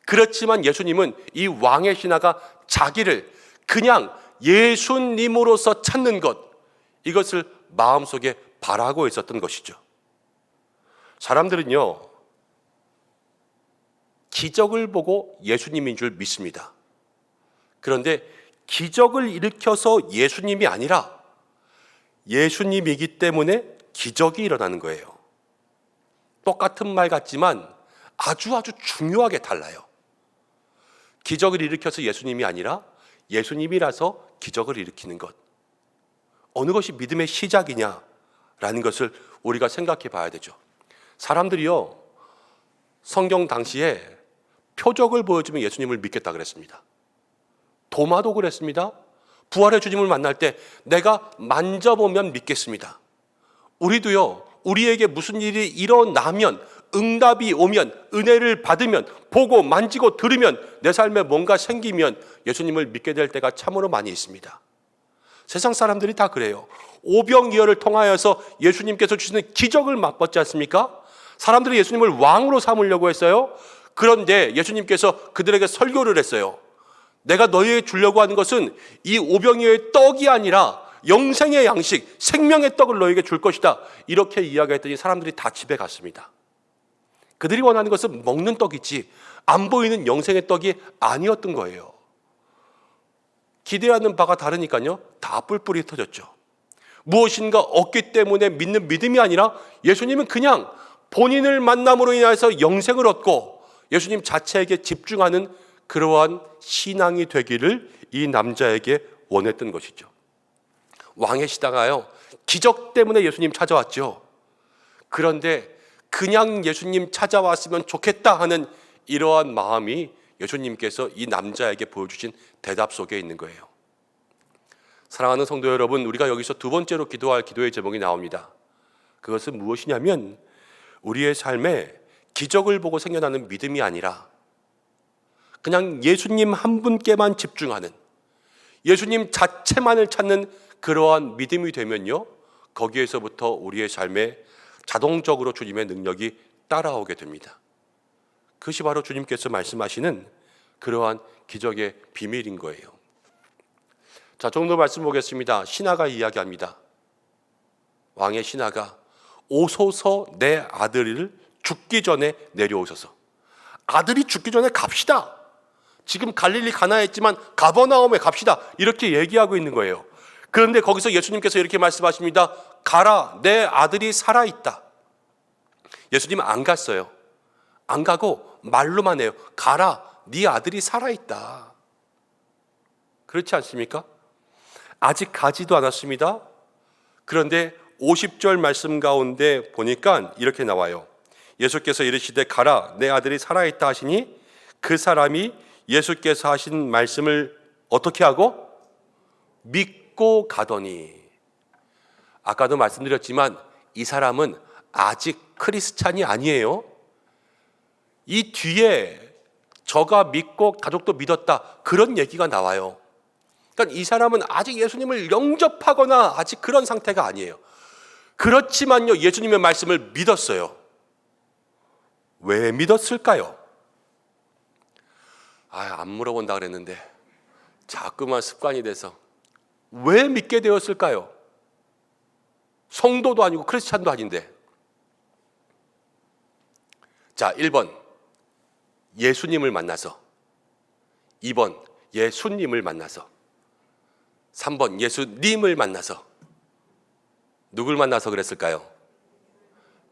그렇지만 예수님은 이 왕의 신하가 자기를 그냥 예수님으로서 찾는 것, 이것을 마음속에 바라고 있었던 것이죠. 사람들은요, 기적을 보고 예수님인 줄 믿습니다. 그런데 기적을 일으켜서 예수님이 아니라 예수님이기 때문에 기적이 일어나는 거예요. 똑같은 말 같지만 아주 중요하게 달라요. 기적을 일으켜서 예수님이 아니라 예수님이라서 기적을 일으키는 것. 어느 것이 믿음의 시작이냐라는 것을 우리가 생각해 봐야 되죠. 사람들이요, 성경 당시에 표적을 보여주면 예수님을 믿겠다 그랬습니다. 도마도 그랬습니다. 부활의 주님을 만날 때 내가 만져보면 믿겠습니다. 우리도요, 우리에게 무슨 일이 일어나면, 응답이 오면, 은혜를 받으면, 보고 만지고 들으면, 내 삶에 뭔가 생기면 예수님을 믿게 될 때가 참으로 많이 있습니다. 세상 사람들이 다 그래요. 오병이어를 통하여서 예수님께서 주시는 기적을 맛봤지 않습니까? 사람들이 예수님을 왕으로 삼으려고 했어요. 그런데 예수님께서 그들에게 설교를 했어요. 내가 너희에게 주려고 하는 것은 이 오병이어의 떡이 아니라 영생의 양식, 생명의 떡을 너희에게 줄 것이다. 이렇게 이야기했더니 사람들이 다 집에 갔습니다. 그들이 원하는 것은 먹는 떡이지 안 보이는 영생의 떡이 아니었던 거예요. 기대하는 바가 다르니까요, 다 뿔뿔이 터졌죠. 무엇인가 얻기 때문에 믿는 믿음이 아니라 예수님은 그냥 본인을 만남으로 인해서 영생을 얻고 예수님 자체에게 집중하는 그러한 신앙이 되기를 이 남자에게 원했던 것이죠. 왕의 시다가요, 기적 때문에 예수님 찾아왔죠. 그런데 그냥 예수님 찾아왔으면 좋겠다 하는 이러한 마음이 예수님께서 이 남자에게 보여주신 대답 속에 있는 거예요. 사랑하는 성도 여러분, 우리가 여기서 두 번째로 기도할 기도의 제목이 나옵니다. 그것은 무엇이냐면 우리의 삶에 기적을 보고 생겨나는 믿음이 아니라 그냥 예수님 한 분께만 집중하는, 예수님 자체만을 찾는 그러한 믿음이 되면요, 거기에서부터 우리의 삶에 자동적으로 주님의 능력이 따라오게 됩니다. 그것이 바로 주님께서 말씀하시는 그러한 기적의 비밀인 거예요. 자, 좀 더 말씀 보겠습니다. 신하가 이야기합니다. 왕의 신하가 오소서 내 아들을 죽기 전에 내려오셔서, 아들이 죽기 전에 갑시다. 지금 갈릴리 가나에 있지만 가버나움에 갑시다. 이렇게 얘기하고 있는 거예요. 그런데 거기서 예수님께서 이렇게 말씀하십니다. 가라, 내 아들이 살아있다. 예수님은 안 갔어요. 안 가고 말로만 해요. 가라, 네 아들이 살아있다. 그렇지 않습니까? 아직 가지도 않았습니다. 그런데 50절 말씀 가운데 보니까 이렇게 나와요. 예수께서 이르시되 가라, 내 아들이 살아있다 하시니 그 사람이 예수께서 하신 말씀을 어떻게 하고? 믿고 가더니. 아까도 말씀드렸지만 이 사람은 아직 크리스찬이 아니에요. 이 뒤에 저가 믿고 가족도 믿었다, 그런 얘기가 나와요. 그러니까 이 사람은 아직 예수님을 영접하거나 아직 그런 상태가 아니에요. 그렇지만요, 예수님의 말씀을 믿었어요. 왜 믿었을까요? 안 물어본다 그랬는데 자꾸만 습관이 돼서. 왜 믿게 되었을까요? 성도도 아니고 크리스찬도 아닌데. 자, 1번 예수님을 만나서, 2번 예수님을 만나서, 3번 예수님을 만나서. 누굴 만나서 그랬을까요?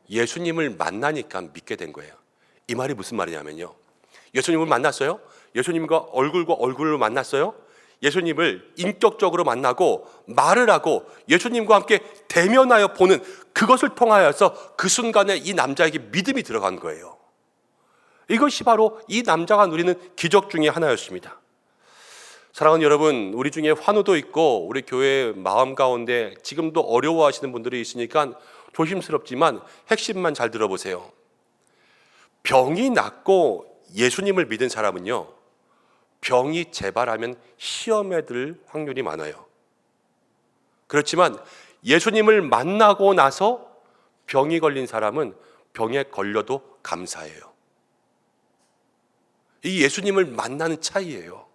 예수님을 만나니까 믿게 된 거예요. 이 말이 무슨 말이냐면요, 예수님을 만났어요. 예수님과 얼굴과 얼굴을 만났어요. 예수님을 인격적으로 만나고 말을 하고 예수님과 함께 대면하여 보는 그것을 통하여서 그 순간에 이 남자에게 믿음이 들어간 거예요. 이것이 바로 이 남자가 누리는 기적 중에 하나였습니다. 사랑하는 여러분, 우리 중에 환우도 있고 우리 교회 마음 가운데 지금도 어려워하시는 분들이 있으니까 조심스럽지만 핵심만 잘 들어보세요. 병이 낫고 예수님을 믿은 사람은요, 병이 재발하면 시험에 들 확률이 많아요. 그렇지만 예수님을 만나고 나서 병이 걸린 사람은 병에 걸려도 감사해요. 이 예수님을 만나는 차이예요.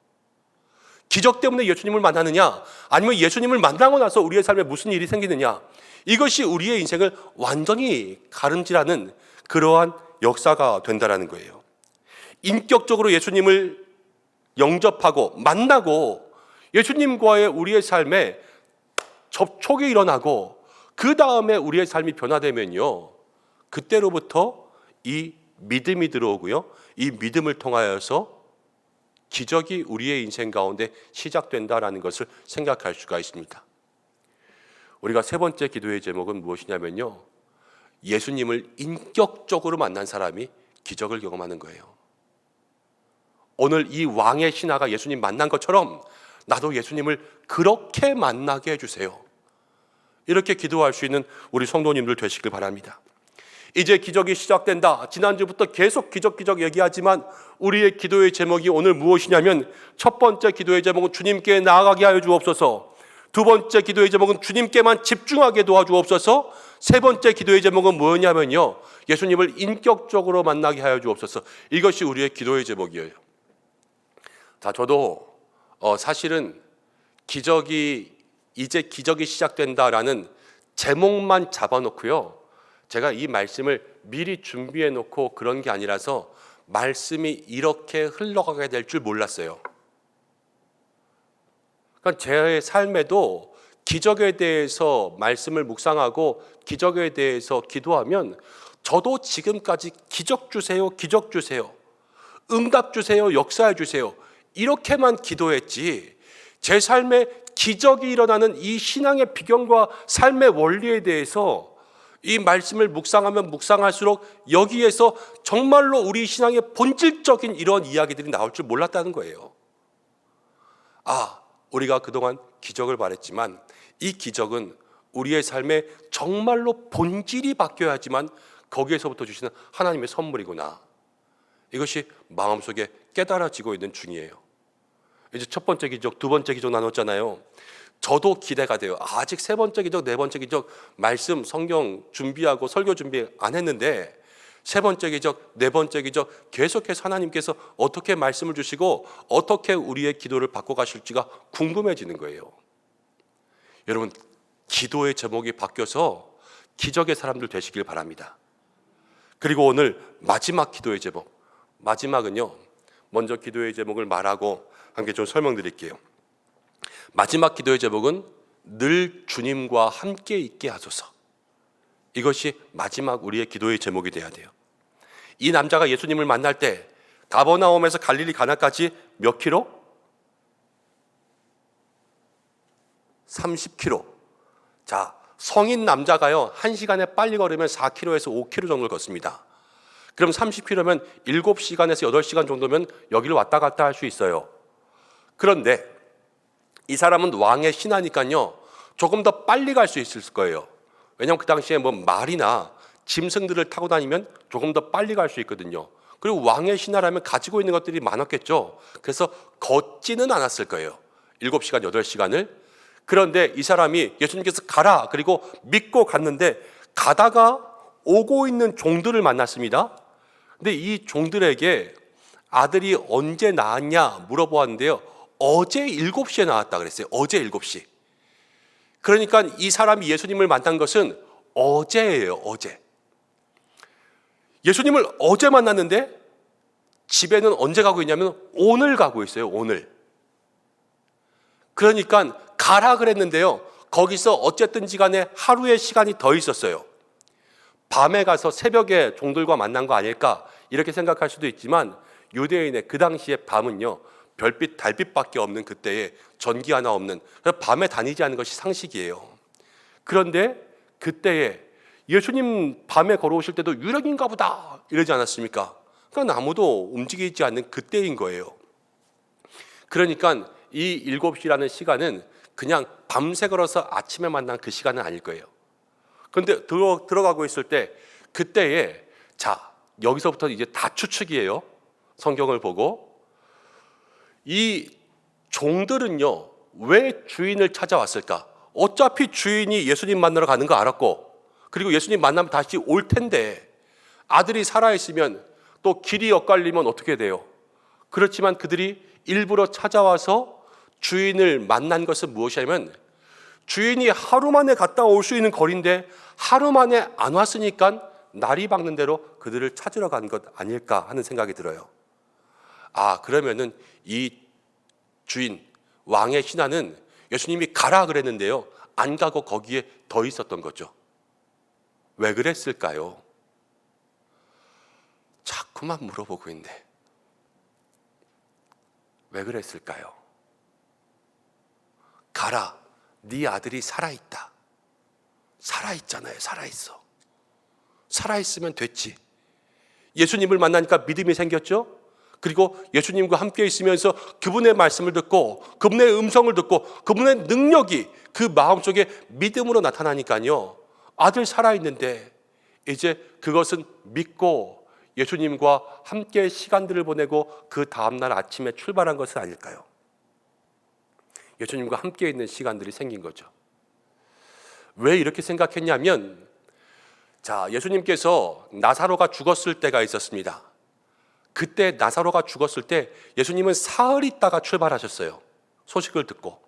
기적 때문에 예수님을 만나느냐, 아니면 예수님을 만나고 나서 우리의 삶에 무슨 일이 생기느냐, 이것이 우리의 인생을 완전히 가름질하는 그러한 역사가 된다라는 거예요. 인격적으로 예수님을 영접하고 만나고 예수님과의 우리의 삶에 접촉이 일어나고 그 다음에 우리의 삶이 변화되면요, 그때로부터 이 믿음이 들어오고요, 이 믿음을 통하여서 기적이 우리의 인생 가운데 시작된다라는 것을 생각할 수가 있습니다. 우리가 세 번째 기도의 제목은 무엇이냐면요, 예수님을 인격적으로 만난 사람이 기적을 경험하는 거예요. 오늘 이 왕의 신하가 예수님 만난 것처럼 나도 예수님을 그렇게 만나게 해주세요. 이렇게 기도할 수 있는 우리 성도님들 되시길 바랍니다. 이제 기적이 시작된다. 지난주부터 계속 기적 얘기하지만 우리의 기도의 제목이 오늘 무엇이냐면, 첫 번째 기도의 제목은 주님께 나아가게 하여 주옵소서. 두 번째 기도의 제목은 주님께만 집중하게 도와주옵소서. 세 번째 기도의 제목은 뭐냐면요, 예수님을 인격적으로 만나게 하여 주옵소서. 이것이 우리의 기도의 제목이에요. 자, 저도 사실은 이제 기적이 시작된다라는 제목만 잡아놓고요, 제가 이 말씀을 미리 준비해 놓고 그런 게 아니라서 말씀이 이렇게 흘러가게 될 줄 몰랐어요. 그러니까 제 삶에도 기적에 대해서 말씀을 묵상하고 기적에 대해서 기도하면 저도 지금까지 기적 주세요, 기적 주세요, 응답 주세요, 역사해 주세요, 이렇게만 기도했지, 제 삶에 기적이 일어나는 이 신앙의 비경과 삶의 원리에 대해서 이 말씀을 묵상하면 묵상할수록 여기에서 정말로 우리 신앙의 본질적인 이런 이야기들이 나올 줄 몰랐다는 거예요. 우리가 그동안 기적을 바랬지만 이 기적은 우리의 삶에 정말로 본질이 바뀌어야지만 거기에서부터 주시는 하나님의 선물이구나. 이것이 마음속에 깨달아지고 있는 중이에요. 이제 첫 번째 기적, 두 번째 기적 나눴잖아요. 저도 기대가 돼요. 아직 세 번째 기적, 네 번째 기적 말씀, 성경 준비하고 설교 준비 안 했는데 세 번째 기적, 네 번째 기적 계속해서 하나님께서 어떻게 말씀을 주시고 어떻게 우리의 기도를 바꿔가실지가 궁금해지는 거예요. 여러분, 기도의 제목이 바뀌어서 기적의 사람들 되시길 바랍니다. 그리고 오늘 마지막 기도의 제목, 마지막은요, 먼저 기도의 제목을 말하고 함께 좀 설명드릴게요. 마지막 기도의 제목은 늘 주님과 함께 있게 하소서. 이것이 마지막 우리의 기도의 제목이 돼야 돼요. 이 남자가 예수님을 만날 때 가버나움에서 갈릴리 가나까지 몇 킬로? 30킬로. 자, 성인 남자가요 1시간에 빨리 걸으면 4킬로에서 5킬로 정도를 걷습니다. 그럼 30킬로면 7시간에서 8시간 정도면 여기를 왔다 갔다 할 수 있어요. 그런데 이 사람은 왕의 신하니까요 조금 더 빨리 갈 수 있을 거예요. 왜냐하면 그 당시에 뭐 말이나 짐승들을 타고 다니면 조금 더 빨리 갈 수 있거든요. 그리고 왕의 신하라면 가지고 있는 것들이 많았겠죠. 그래서 걷지는 않았을 거예요. 7시간, 8시간을. 그런데 이 사람이 예수님께서 가라 그리고 믿고 갔는데 가다가 오고 있는 종들을 만났습니다. 근데 이 종들에게 아들이 언제 낳았냐 물어보았는데요. 어제 7시에 나왔다 그랬어요. 어제 7시. 그러니까 이 사람이 예수님을 만난 것은 어제예요. 어제. 예수님을 어제 만났는데 집에는 언제 가고 있냐면 오늘 가고 있어요. 오늘. 그러니까 가라 그랬는데요. 거기서 어쨌든지 간에 하루의 시간이 더 있었어요. 밤에 가서 새벽에 종들과 만난 거 아닐까 이렇게 생각할 수도 있지만 유대인의 그 당시의 밤은요. 별빛, 달빛밖에 없는 그때에 전기 하나 없는, 그래서 밤에 다니지 않는 것이 상식이에요. 그런데 그때에 예수님 밤에 걸어오실 때도 유령인가 보다 이러지 않았습니까? 그러니까 아무도 움직이지 않는 그때인 거예요. 그러니까 이 7시라는 시간은 그냥 밤새 걸어서 아침에 만난 그 시간은 아닐 거예요. 그런데 들어가고 있을 때 그때에 자 여기서부터 이제 다 추측이에요. 성경을 보고 이 종들은요 왜 주인을 찾아왔을까? 어차피 주인이 예수님 만나러 가는 거 알았고 그리고 예수님 만나면 다시 올 텐데 아들이 살아있으면 또 길이 엇갈리면 어떻게 돼요? 그렇지만 그들이 일부러 찾아와서 주인을 만난 것은 무엇이냐면 주인이 하루 만에 갔다 올 수 있는 거리인데 하루 만에 안 왔으니까 날이 밝는 대로 그들을 찾으러 간 것 아닐까 하는 생각이 들어요. 아, 그러면은 이 주인, 왕의 신하는 예수님이 가라 그랬는데요. 안 가고 거기에 더 있었던 거죠. 왜 그랬을까요? 자꾸만 물어보고 있는데 왜 그랬을까요? 가라, 네 아들이 살아있다. 살아있잖아요. 살아있어. 살아있으면 됐지. 예수님을 만나니까 믿음이 생겼죠? 그리고 예수님과 함께 있으면서 그분의 말씀을 듣고 그분의 음성을 듣고 그분의 능력이 그 마음속에 믿음으로 나타나니까요. 아들 살아있는데 이제 그것은 믿고 예수님과 함께 시간들을 보내고 그 다음날 아침에 출발한 것은 아닐까요? 예수님과 함께 있는 시간들이 생긴 거죠. 왜 이렇게 생각했냐면 자, 예수님께서 나사로가 죽었을 때가 있었습니다. 그때 나사로가 죽었을 때 예수님은 사흘 있다가 출발하셨어요. 소식을 듣고.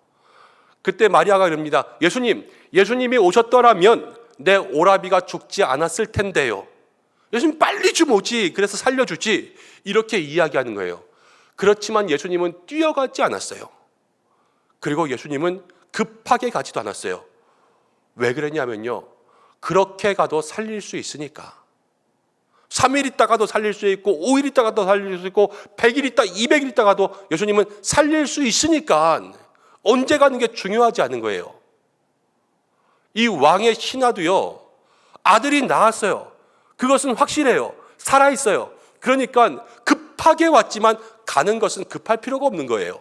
그때 마리아가 이럽니다. 예수님이 오셨더라면 내 오라비가 죽지 않았을 텐데요. 예수님 빨리 좀 오지. 그래서 살려주지. 이렇게 이야기하는 거예요. 그렇지만 예수님은 뛰어가지 않았어요. 그리고 예수님은 급하게 가지도 않았어요. 왜 그랬냐면요. 그렇게 가도 살릴 수 있으니까. 3일 있다가도 살릴 수 있고 5일 있다가도 살릴 수 있고 100일 있다 200일 있다가도 예수님은 살릴 수 있으니까 언제 가는 게 중요하지 않은 거예요. 이 왕의 신하도요. 아들이 낳았어요. 그것은 확실해요. 살아있어요. 그러니까 급하게 왔지만 가는 것은 급할 필요가 없는 거예요.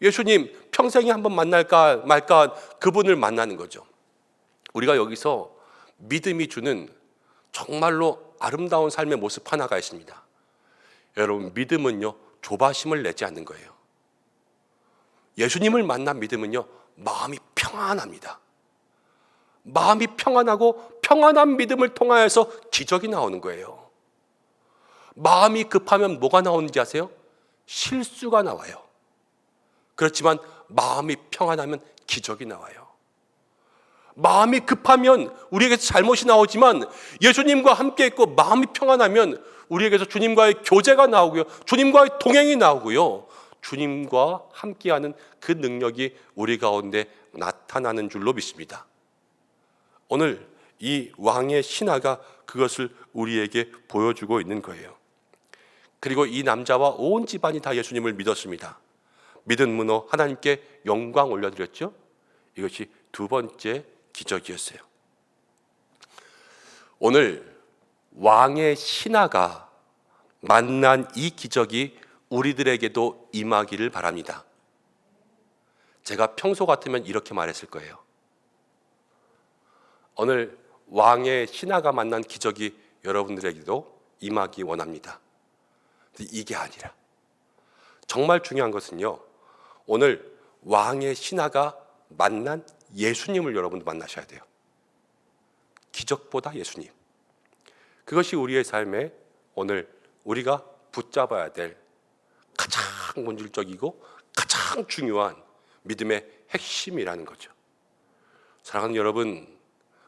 예수님 평생에 한번 만날까 말까 그분을 만나는 거죠. 우리가 여기서 믿음이 주는 정말로 아름다운 삶의 모습 하나가 있습니다. 여러분, 믿음은요, 조바심을 내지 않는 거예요. 예수님을 만난 믿음은요, 마음이 평안합니다. 마음이 평안하고 평안한 믿음을 통하여서 기적이 나오는 거예요. 마음이 급하면 뭐가 나오는지 아세요? 실수가 나와요. 그렇지만 마음이 평안하면 기적이 나와요. 마음이 급하면 우리에게서 잘못이 나오지만 예수님과 함께 있고 마음이 평안하면 우리에게서 주님과의 교제가 나오고요, 주님과의 동행이 나오고요, 주님과 함께하는 그 능력이 우리 가운데 나타나는 줄로 믿습니다. 오늘 이 왕의 신하가 그것을 우리에게 보여주고 있는 거예요. 그리고 이 남자와 온 집안이 다 예수님을 믿었습니다. 믿은 문호 하나님께 영광 올려드렸죠. 이것이 두 번째 기적이었어요. 오늘 왕의 신하가 만난 이 기적이 우리들에게도 임하기를 바랍니다. 제가 평소 같으면 이렇게 말했을 거예요. 오늘 왕의 신하가 만난 기적이 여러분들에게도 임하기 원합니다. 이게 아니라 정말 중요한 것은요, 오늘 왕의 신하가 만난 예수님을 여러분도 만나셔야 돼요. 기적보다 예수님. 그것이 우리의 삶에 오늘 우리가 붙잡아야 될 가장 본질적이고 가장 중요한 믿음의 핵심이라는 거죠. 사랑하는 여러분,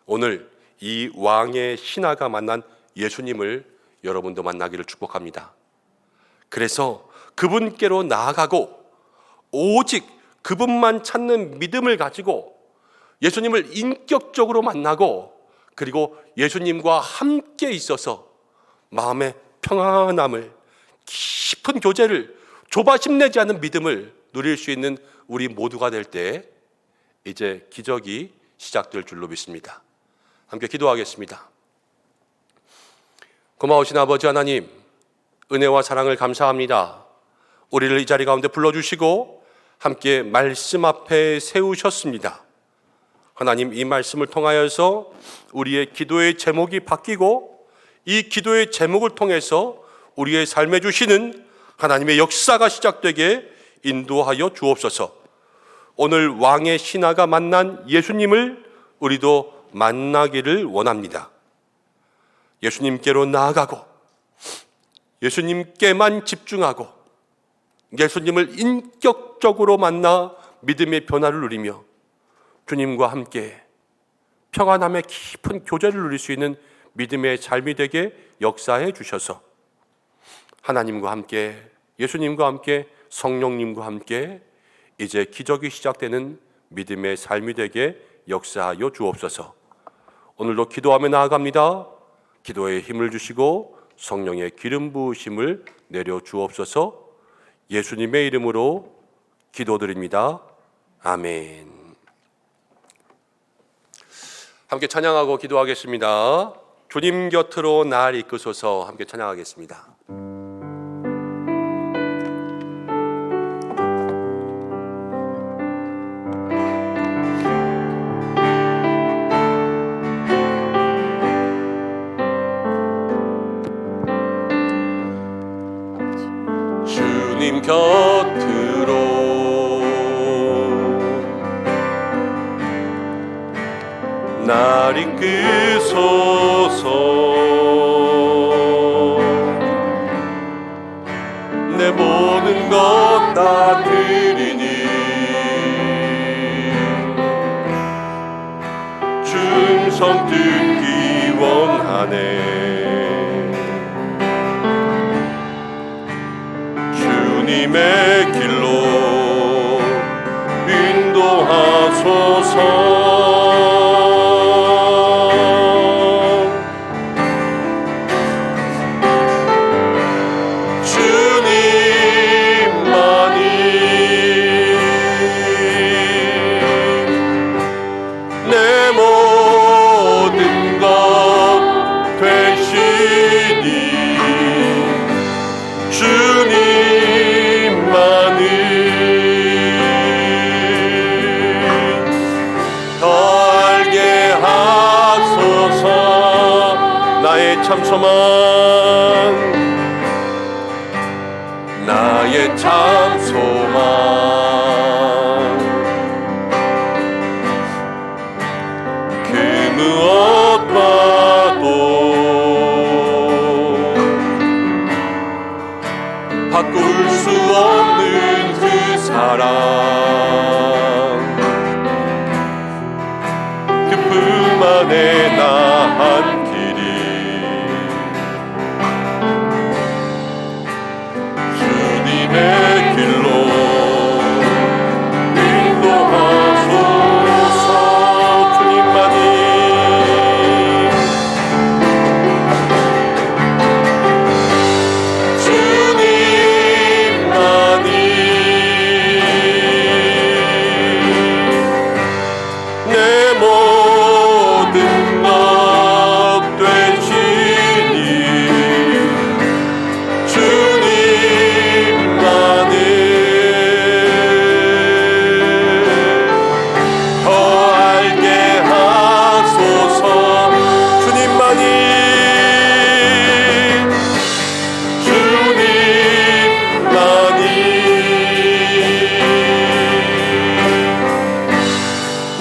오늘 이 왕의 신하가 만난 예수님을 여러분도 만나기를 축복합니다. 그래서 그분께로 나아가고 오직 그분만 찾는 믿음을 가지고 예수님을 인격적으로 만나고 그리고 예수님과 함께 있어서 마음의 평안함을, 깊은 교제를, 조바심 내지 않는 믿음을 누릴 수 있는 우리 모두가 될 때 이제 기적이 시작될 줄로 믿습니다. 함께 기도하겠습니다. 고마우신 아버지 하나님, 은혜와 사랑을 감사합니다. 우리를 이 자리 가운데 불러주시고 함께 말씀 앞에 세우셨습니다. 하나님, 이 말씀을 통하여서 우리의 기도의 제목이 바뀌고 이 기도의 제목을 통해서 우리의 삶에 주시는 하나님의 역사가 시작되게 인도하여 주옵소서. 오늘 왕의 신하가 만난 예수님을 우리도 만나기를 원합니다. 예수님께로 나아가고 예수님께만 집중하고 예수님을 인격적으로 만나 믿음의 변화를 누리며 주님과 함께 평안함의 깊은 교제를 누릴 수 있는 믿음의 삶이 되게 역사해 주셔서 하나님과 함께, 예수님과 함께, 성령님과 함께 이제 기적이 시작되는 믿음의 삶이 되게 역사하여 주옵소서. 오늘도 기도하며 나아갑니다. 기도에 힘을 주시고 성령의 기름 부으심을 내려 주옵소서. 예수님의 이름으로 기도드립니다. 아멘. 함께 찬양하고 기도하겠습니다. 주님 곁으로 날 이끄소서. 함께 찬양하겠습니다. 주님 곁으로 날 이끄소서. 내 모든 것 다 드리니 충성 듣기 원하네. 주님의 길로 인도하소서. 주님만을 주소만. 나의 참 소망. 그 무엇과도 바꿀 수 없는 그 사랑, 그뿐 안에 나한 길이 주님의 길로 인도하소서. 주님만이 내 모든 것 되시니 주님만을 더 알게 하소서. 주님만이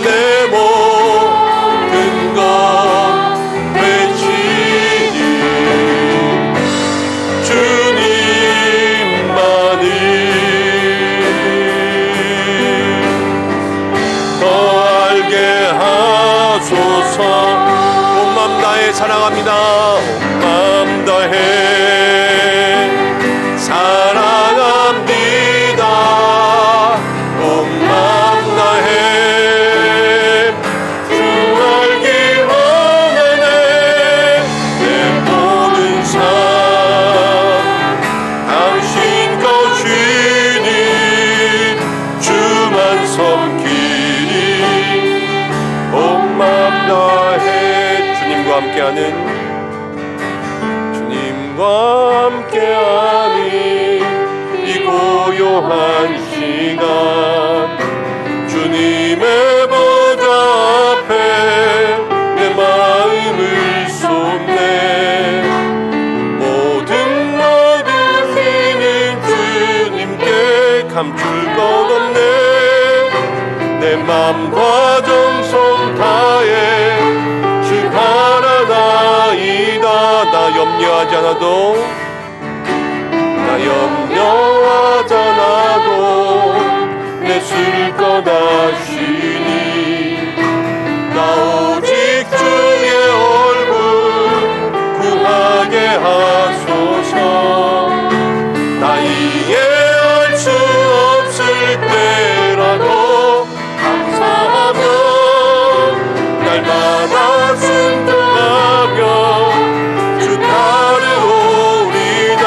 내 모든 것 되시니 주님만을 더 알게 하소서. 온 맘 다해 사랑합니다. 온 맘 다해 사랑합니다. 온 맘 다해 주 알기 원하네. 내 모든 삶 당신 것이니 주만 섬기니 온 맘 다해. 주님과 함께하는 이 고요한 시간 주님의 보좌 앞에 내 마음을 쏟네. 모든 힘은 주님께 감출 것 없네. 내 맘과 정성 다해 주 바라나이다. 나 염려하지 않아도 염려하지 않아도 내 쓸 것 아시니 나 오직 주의 얼굴 구하게 하소서. 나 이해할 수 없을 때라도 감사하며 날마다 순종하며 주 따르오리다.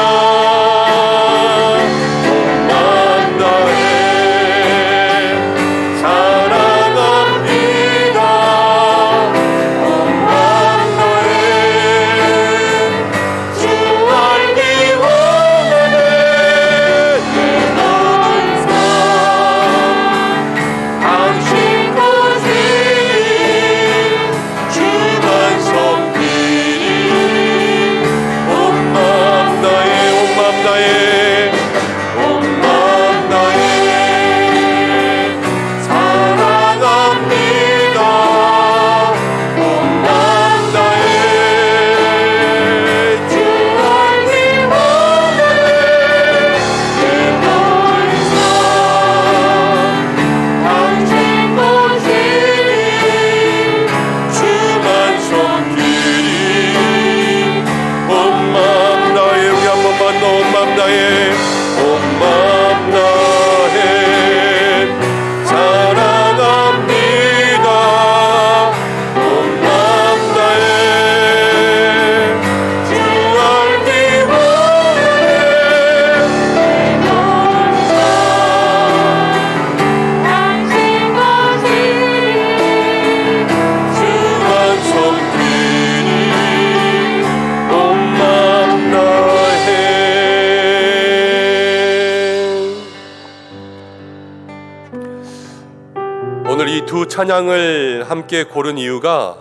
오늘 이 두 찬양을 함께 고른 이유가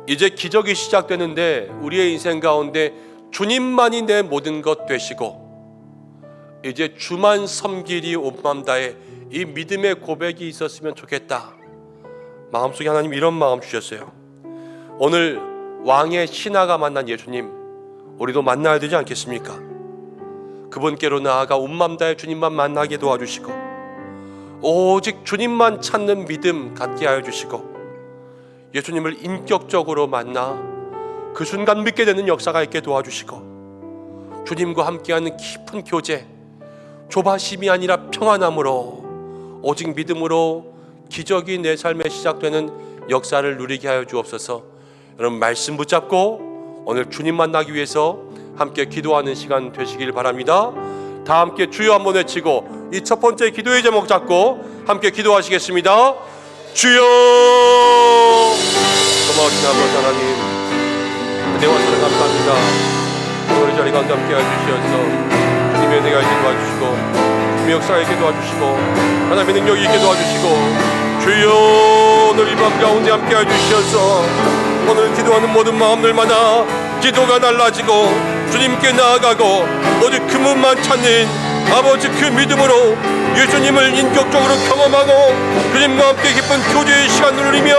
이제 기적이 시작되는데 우리의 인생 가운데 주님만이 내 모든 것 되시고 이제 주만 섬기리 온 마음 다해 이 믿음의 고백이 있었으면 좋겠다. 마음속에 하나님 이런 마음 주셨어요. 오늘 왕의 신하가 만난 예수님 우리도 만나야 되지 않겠습니까? 그분께로 나아가 온 마음 다해 주님만 만나게 도와주시고 오직 주님만 찾는 믿음 갖게 하여 주시고 예수님을 인격적으로 만나 그 순간 믿게 되는 역사가 있게 도와주시고 주님과 함께하는 깊은 교제, 조바심이 아니라 평안함으로 오직 믿음으로 기적이 내 삶에 시작되는 역사를 누리게 하여 주옵소서. 여러분 말씀 붙잡고 오늘 주님 만나기 위해서 함께 기도하는 시간 되시길 바랍니다. 다 함께 주여 한번 외치고 이 첫 번째 기도의 제목 잡고 함께 기도하시겠습니다. 주여! 고마우신 아버지 하나님, 은혜와 사랑 감사합니다. 오늘 이 자리 가운데 함께 해주셔서 주님의 은혜가 있게 도와주시고 주님의 역사가 있게 도와주시고 하나님의 능력이 있게 도와주시고 주여 오늘 이 밤 가운데 함께 해주셔서 오늘 기도하는 모든 마음들마다 기도가 달라지고 주님께 나아가고 오직 그분만 찾는 아버지 그 믿음으로 예수님을 인격적으로 경험하고 주님과 함께 깊은 교제의 시간을 누리며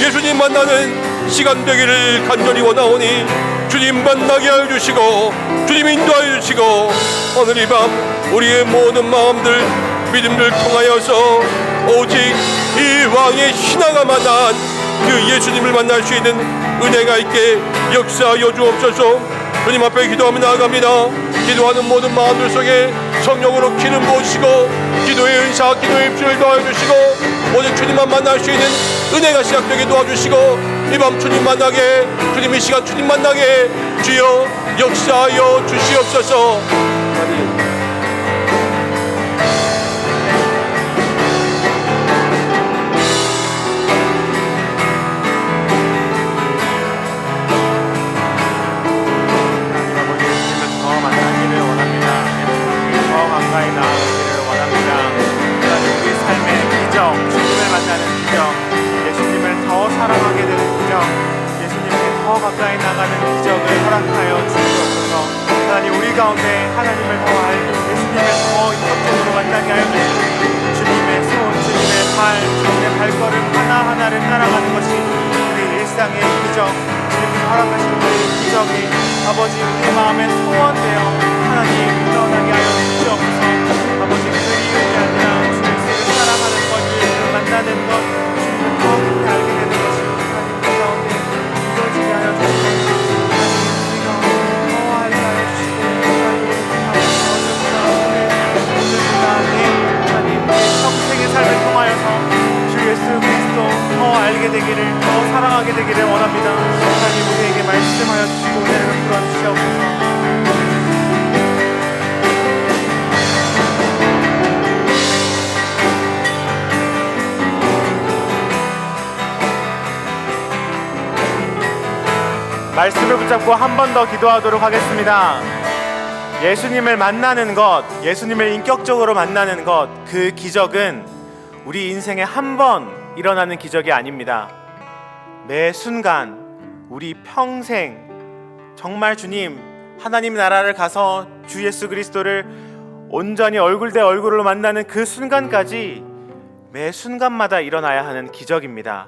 예수님 만나는 시간 되기를 간절히 원하오니 주님 만나게 하여 주시고 주님 인도하여 주시고 오늘 이 밤 우리의 모든 마음들 믿음을 통하여서 오직 이 왕의 신하가 만난 그 예수님을 만날 수 있는 은혜가 있게 역사하여 주옵소서. 주님 앞에 기도하며 나아갑니다. 기도하는 모든 마음들 속에 성령으로 기름 부으시고 기도의 은사, 기도의 입술을 도와주시고 오직 주님만 만날 수 있는 은혜가 시작되게 도와주시고 이 밤 주님 만나게 주님 이 시간 주님 만나게 주여 역사하여 주시옵소서. 아멘. 가까이 나가는 기적을 허락하여 주시옵소서. 하나님 우리 가운데 하나님을 더 알고 예수님을 더 인격적으로 만나게 하여 주시고 주님의 손, 주님의 발, 주님의 발걸음 하나하나를 따라가는 것이 우리 일상의 기적, 주님이 허락하신 우리의 기적이 아버지 우리 마음에 소원되어 하나님 일어나게 하여 주시옵소서. 아버지 그리움이 아니라 주 예수를 사랑하는 것, 예수를 만나는 것, 주님을 더 깊이 알게 되는 것이 하나님 우리 가운데 이루어지게 하여 주시고 하나님 우리가 더 알게 하여 주시고 하나님 오늘보다 내일 하나님 평생의 삶을 통하여서 주 예수 그리스도 더 알게 되기를 더 사랑하게 되기를 원합니다. 하나님 우리에게 말씀하여 주시고 은혜를 베풀어 주시옵소서. 말씀을 붙잡고 한 번 더 기도하도록 하겠습니다. 예수님을 만나는 것, 예수님을 인격적으로 만나는 것, 그 기적은 우리 인생에 한 번 일어나는 기적이 아닙니다. 매 순간, 우리 평생 정말 주님, 하나님 나라를 가서 주 예수 그리스도를 온전히 얼굴 대 얼굴로 만나는 그 순간까지 매 순간마다 일어나야 하는 기적입니다.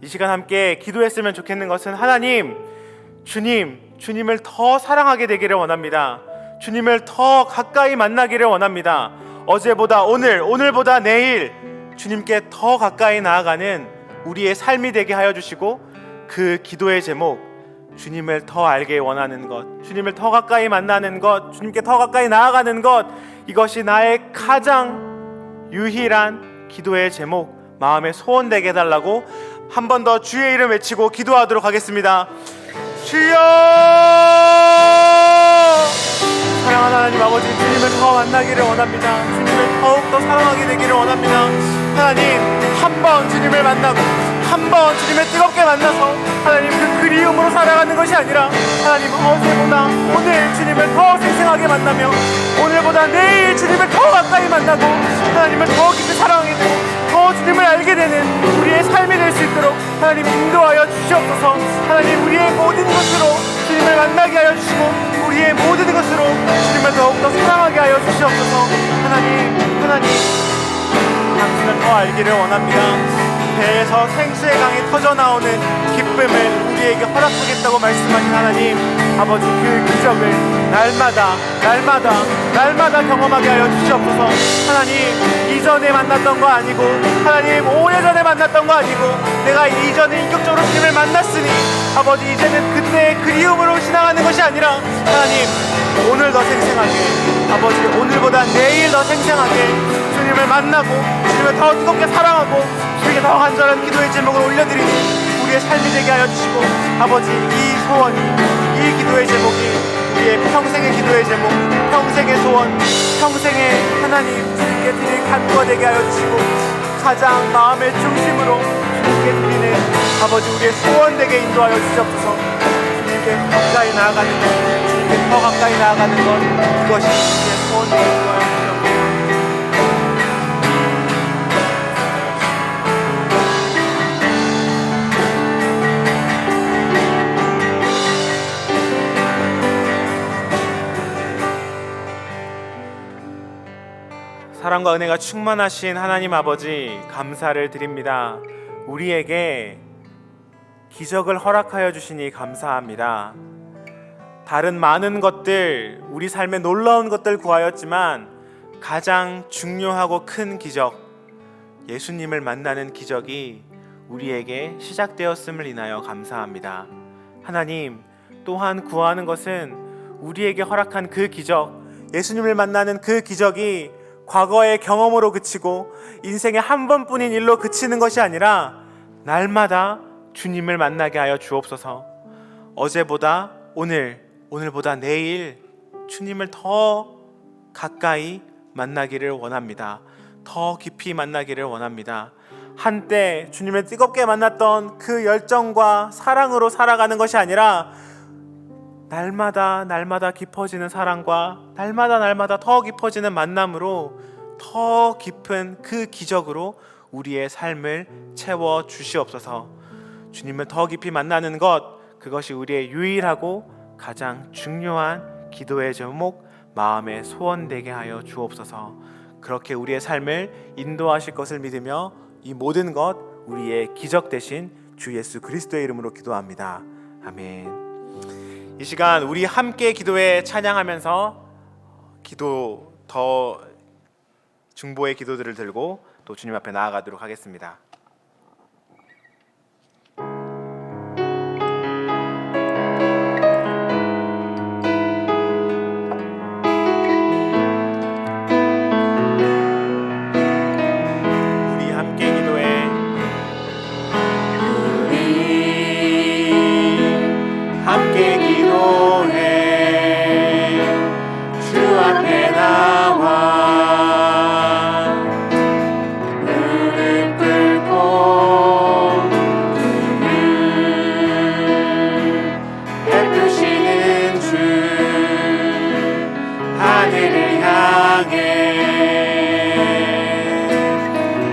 이 시간 함께 기도했으면 좋겠는 것은 하나님, 주님을 더 사랑하게 되기를 원합니다. 주님을 더 가까이 만나기를 원합니다. 어제보다 오늘, 오늘보다 내일 주님께 더 가까이 나아가는 우리의 삶이 되게 하여 주시고 그 기도의 제목, 주님을 더 알게 원하는 것, 주님을 더 가까이 만나는 것, 주님께 더 가까이 나아가는 것, 이것이 나의 가장 유일한 기도의 제목, 마음에 소원되게 해달라고 한 번 더 주의 이름 외치고 기도하도록 하겠습니다. 주여! 사랑하는 하나님 아버지, 주님을 더 만나기를 원합니다. 주님을 더욱더 사랑하게 되기를 원합니다. 하나님, 한 번 주님을 만나고 한 번 주님을 뜨겁게 만나서 하나님 그 그리움으로 살아가는 것이 아니라 하나님 어제보다 오늘 주님을 더 생생하게 만나며 오늘보다 내일 주님을 더 가까이 만나고 하나님을 더 깊이 사랑하게 되고 더 더 주님을 알게 되는 우리의 삶이 될 수 있도록 하나님 인도하여 주시옵소서. 하나님 우리의 모든 것으로 주님을 만나게 하여 주시고 우리의 모든 것으로 주님을 더욱더 사랑하게 하여 주시옵소서. 하나님 당신을 더 알기를 원합니다. 배에서 생수의 강이 터져나오는 기쁨을 우리에게 허락하겠다고 말씀하신 하나님 아버지, 그 기적을 날마다 경험하게 하여 주시옵소서. 하나님 이전에 만났던 거 아니고, 하나님 오래전에 만났던 거 아니고, 내가 이전에 인격적으로 주님을 만났으니 아버지 이제는 그때의 그리움으로 지나가는 것이 아니라 하나님 오늘 더 생생하게, 아버지 오늘보다 내일 더 생생하게 주님을 만나고 주님을 더 뜨겁게 사랑하고 주님께 더 간절한 기도의 제목을 올려드리니 우리의 삶이 되게 하여 주시고, 아버지 이 소원이, 이 기도의 제목이 우리의 평생의 기도의 제목, 평생의 소원, 평생의 하나님 주님께 드릴 간구가 되게 하여 주시고, 가장 마음의 중심으로 주님께 드리는 아버지 우리의 소원 되게 인도하여 주시옵소서. 주님께 가까이 나아가는 것, 주님께 더 가까이 나아가는 것, 그것이 우리의 소원 되게 인도하여 주시옵소서. 사랑과 은혜가 충만하신 하나님 아버지, 감사를 드립니다. 우리에게 기적을 허락하여 주시니 감사합니다. 다른 많은 것들, 우리 삶에 놀라운 것들 구하였지만 가장 중요하고 큰 기적, 예수님을 만나는 기적이 우리에게 시작되었음을 인하여 감사합니다. 하나님, 또한 구하는 것은 우리에게 허락한 그 기적, 예수님을 만나는 그 기적이 과거의 경험으로 그치고 인생의 한 번뿐인 일로 그치는 것이 아니라 날마다 주님을 만나게 하여 주옵소서. 어제보다 오늘, 오늘보다 내일 주님을 더 가까이 만나기를 원합니다. 더 깊이 만나기를 원합니다. 한때 주님을 뜨겁게 만났던 그 열정과 사랑으로 살아가는 것이 아니라 날마다 깊어지는 사랑과 날마다 더 깊어지는 만남으로 더 깊은 그 기적으로 우리의 삶을 채워 주시옵소서. 주님을 더 깊이 만나는 것, 그것이 우리의 유일하고 가장 중요한 기도의 제목, 마음의 소원 되게 하여 주옵소서. 그렇게 우리의 삶을 인도하실 것을 믿으며 이 모든 것 우리의 기적 되신 주 예수 그리스도의 이름으로 기도합니다. 아멘. 이 시간 우리 함께 기도에 찬양하면서 기도 더 중보의 기도들을 들고 또 주님 앞에 나아가도록 하겠습니다. 우리 함께 기도해. 함께 기도해. 주 앞에 나와 무릎 꿇고 베푸시는 주 하늘을 향해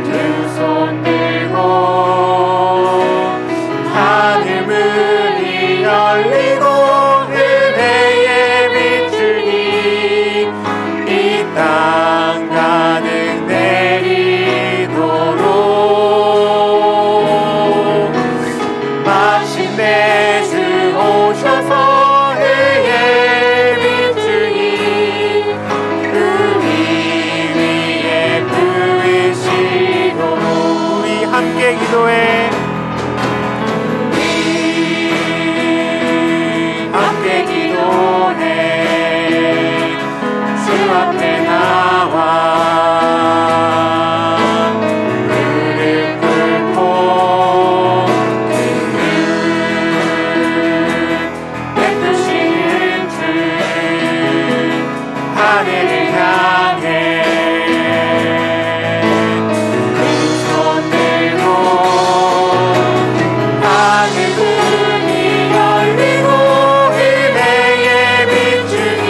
두 손 들고 하늘 문이 열리고 은혜의 빛줄이 이 땅 가득 내리도록 마침내 주 오셔서 의의 빛줄이 우리 위에 부으시도록 우리 함께 기도해. 함께 기도해. 주 앞에 나와 무릎 꿇고 베푸시는 주 하늘을 향해 두 손 들고 하늘 문이 열리고 은혜의 빛줄이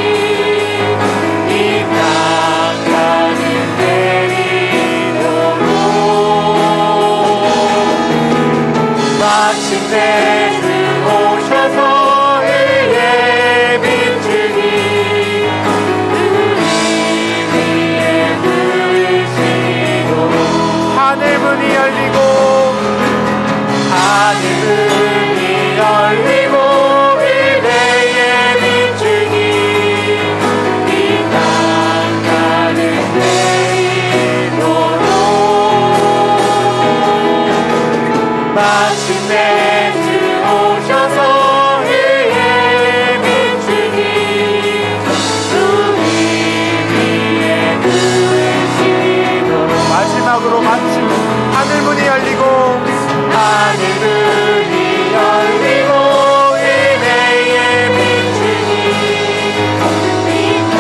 이 땅 열리고 하늘문이 열리고 은혜의 비추기 이 땅 가는 데이도록 마침내 주 오셔서 의의 비추기 우리 위에 그으시도록 마지막으로 마침 하늘문이 열리고 하늘문이 열리고 은혜의 비추기 이 땅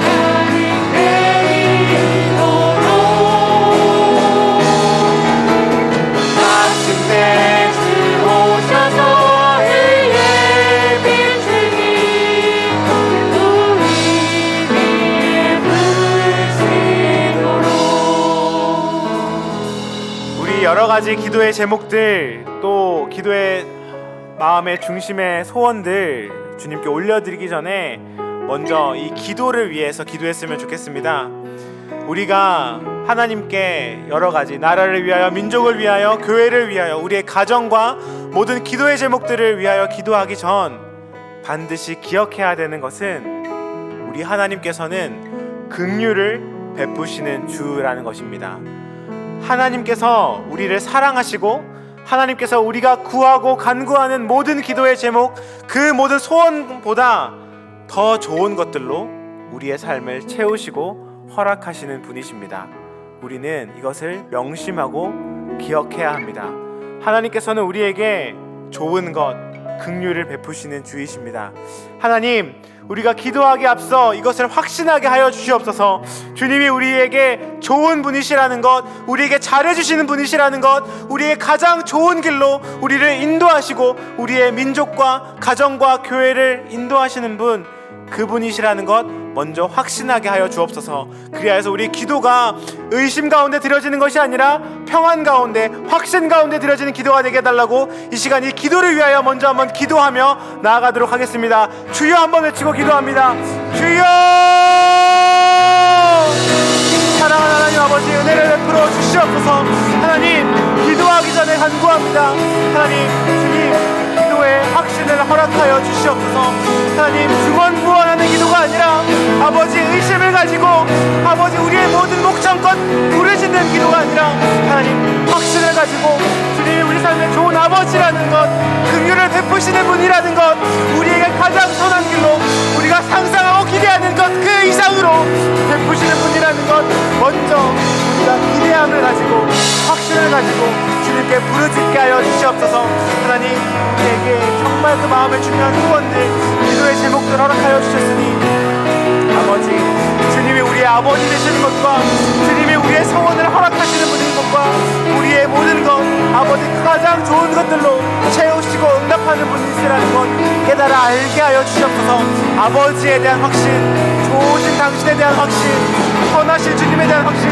가는 데이도록 마침내 주 오셔서 의의 비추기 우리 위에 부으시도록 우리 여러 가지 기도의 제목들 또 기도의 마음의 중심의 소원들 주님께 올려드리기 전에 먼저 이 기도를 위해서 기도했으면 좋겠습니다. 우리가 하나님께 여러 가지 나라를 위하여 민족을 위하여 교회를 위하여 우리의 가정과 모든 기도의 제목들을 위하여 기도하기 전 반드시 기억해야 되는 것은 우리 하나님께서는 긍휼을 베푸시는 주라는 것입니다. 하나님께서 우리를 사랑하시고 하나님께서 우리가 구하고 간구하는 모든 기도의 제목 그 모든 소원보다 더 좋은 것들로 우리의 삶을 채우시고 허락하시는 분이십니다. 우리는 이것을 명심하고 기억해야 합니다. 하나님께서는 우리에게 좋은 것, 긍휼을 베푸시는 주이십니다. 하나님, 우리가 기도하기에 앞서 이것을 확신하게 하여 주시옵소서. 주님이 우리에게 좋은 분이시라는 것, 우리에게 잘해주시는 분이시라는 것, 우리의 가장 좋은 길로 우리를 인도하시고 우리의 민족과 가정과 교회를 인도하시는 분, 그분이시라는 것 먼저 확신하게 하여 주옵소서. 그리하여서 우리 기도가 의심 가운데 드려지는 것이 아니라 평안 가운데 확신 가운데 드려지는 기도가 되게 해달라고 이 시간 이 기도를 위하여 먼저 한번 기도하며 나아가도록 하겠습니다. 주여 한번 외치고 기도합니다. 주여! 사랑하는 하나님 아버지, 은혜를 베풀어 주시옵소서. 하나님, 기도하기 전에 간구합니다. 하나님, 주님, 기도의 확신을 허락하여 주시옵소서. 하나님, 중언부언하는 기도가 아니라 아버지 의심을 가지고 아버지 우리의 모든 목청껏 부르짖는 기도가 아니라 하나님 확신을 가지고 주님이 우리 삶의 좋은 아버지라는 것, 긍휼을 베푸시는 분이라는 것, 우리에게 가장 선한 길로 우리가 상상하고 기대하는 것 그 이상으로 베푸시는 분이라는 것 먼저 우리가 기대함을 가지고 확신을 가지고 주님께 부르짖게 하여 주시옵소서. 하나님, 우리에게 정말 그 마음에 중요한 소원들, 기도의 제목들 허락하여 주셨으니 아버지, 주님이 우리의 아버지 되시는 것과 주님이 우리의 소원을 허락하시는 분인 것과 우리의 모든 것, 아버지 가장 좋은 것들로 채우시고 응답하는 분이시라는 것 깨달아 알게 하여 주시옵소서. 아버지에 대한 확신, 좋으신 당신에 대한 확신, 선하신 주님에 대한 확신,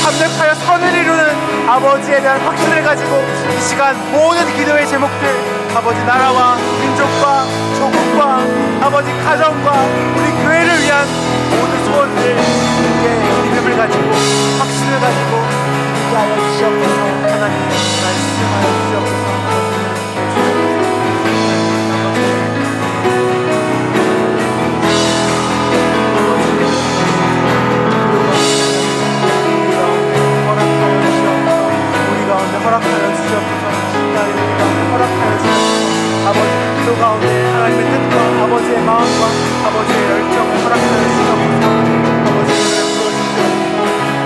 합력하여 선을 이루는 아버지에 대한 확신을 가지고 이 시간 모든 기도의 제목들, 아버지 나라와 민족과 조국과 아버지 가정과 우리 교회를 위한 모든 소원들 주님께 믿음을 가지고 확신을 가지고 믿게 하여 주시옵소서. 하나님 말씀하여 주시옵소서. 허락하여 주시옵소서. 허락하여 주시옵소서. 아버지 기도 가운데 하나님의 뜻과 아버지의 마음과 아버지의 열정을 허락하여 주시옵소서. 아버지의 은혜를 부어주시옵소서.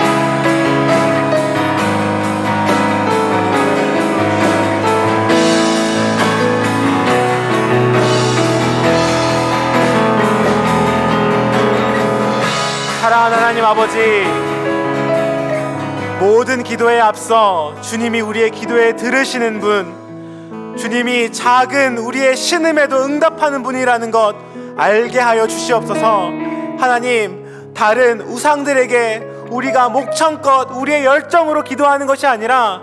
사랑하는 하나님 아버지, 모든 기도에 앞서 주님이 우리의 기도에 들으시는 분, 주님이 작은 우리의 신음에도 응답하는 분이라는 것 알게 하여 주시옵소서. 하나님, 다른 우상들에게 우리가 목청껏 우리의 열정으로 기도하는 것이 아니라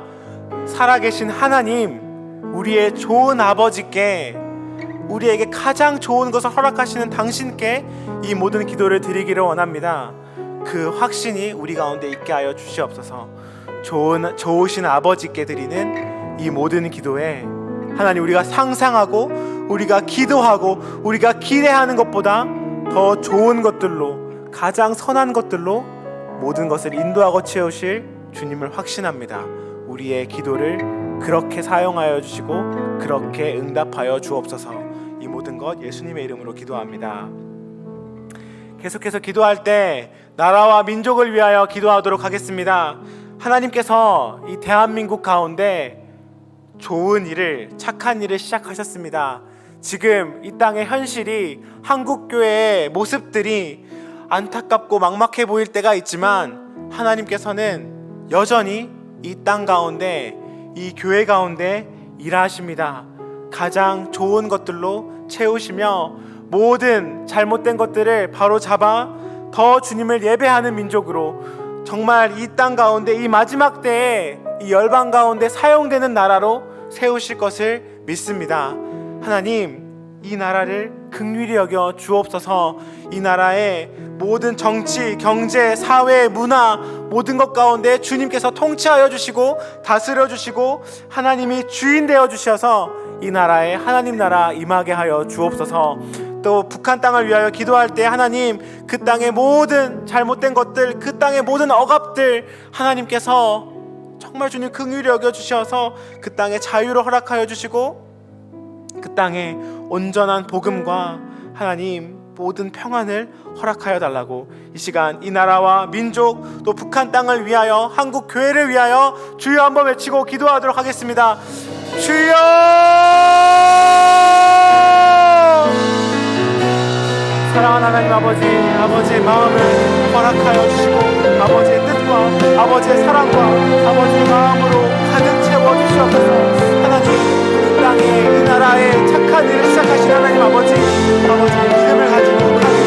살아계신 하나님, 우리의 좋은 아버지께 우리에게 가장 좋은 것을 허락하시는 당신께 이 모든 기도를 드리기를 원합니다. 그 확신이 우리 가운데 있게 하여 주시옵소서. 좋으신 아버지께 드리는 이 모든 기도에 하나님, 우리가 상상하고 우리가 기도하고 우리가 기대하는 것보다 더 좋은 것들로, 가장 선한 것들로 모든 것을 인도하고 채우실 주님을 확신합니다. 우리의 기도를 그렇게 사용하여 주시고 그렇게 응답하여 주옵소서. 이 모든 것 예수님의 이름으로 기도합니다. 계속해서 기도할 때 나라와 민족을 위하여 기도하도록 하겠습니다. 하나님께서 이 대한민국 가운데 좋은 일을, 착한 일을 시작하셨습니다. 지금 이 땅의 현실이, 한국교회의 모습들이 안타깝고 막막해 보일 때가 있지만 하나님께서는 여전히 이 땅 가운데, 이 교회 가운데 일하십니다. 가장 좋은 것들로 채우시며 모든 잘못된 것들을 바로 잡아 더 주님을 예배하는 민족으로, 정말 이 땅 가운데 이 마지막 때에 이 열방 가운데 사용되는 나라로 세우실 것을 믿습니다. 하나님, 이 나라를 긍휼히 여겨 주옵소서. 이 나라의 모든 정치, 경제, 사회, 문화 모든 것 가운데 주님께서 통치하여 주시고 다스려 주시고 하나님이 주인 되어 주셔서 이 나라에 하나님 나라 임하게 하여 주옵소서. 또 북한 땅을 위하여 기도할 때 하나님, 그 땅의 모든 잘못된 것들, 그 땅의 모든 억압들 하나님께서 정말 주님 긍휼히 여겨 주셔서 그 땅에 자유를 허락하여 주시고 그 땅에 온전한 복음과 하나님 모든 평안을 허락하여 달라고, 이 시간 이 나라와 민족 또 북한 땅을 위하여, 한국 교회를 위하여 주여 한번 외치고 기도하도록 하겠습니다. 주여! 사랑하는 하나님 아버지, 아버지의 마음을 허락하여 주시고 아버지의 뜻과 아버지의 사랑과 아버지의 마음으로 가득 채워 주시옵소서. 하나님, 이 땅에, 이 나라에 착한 일을 시작하신 하나님 아버지의 믿음을 가지고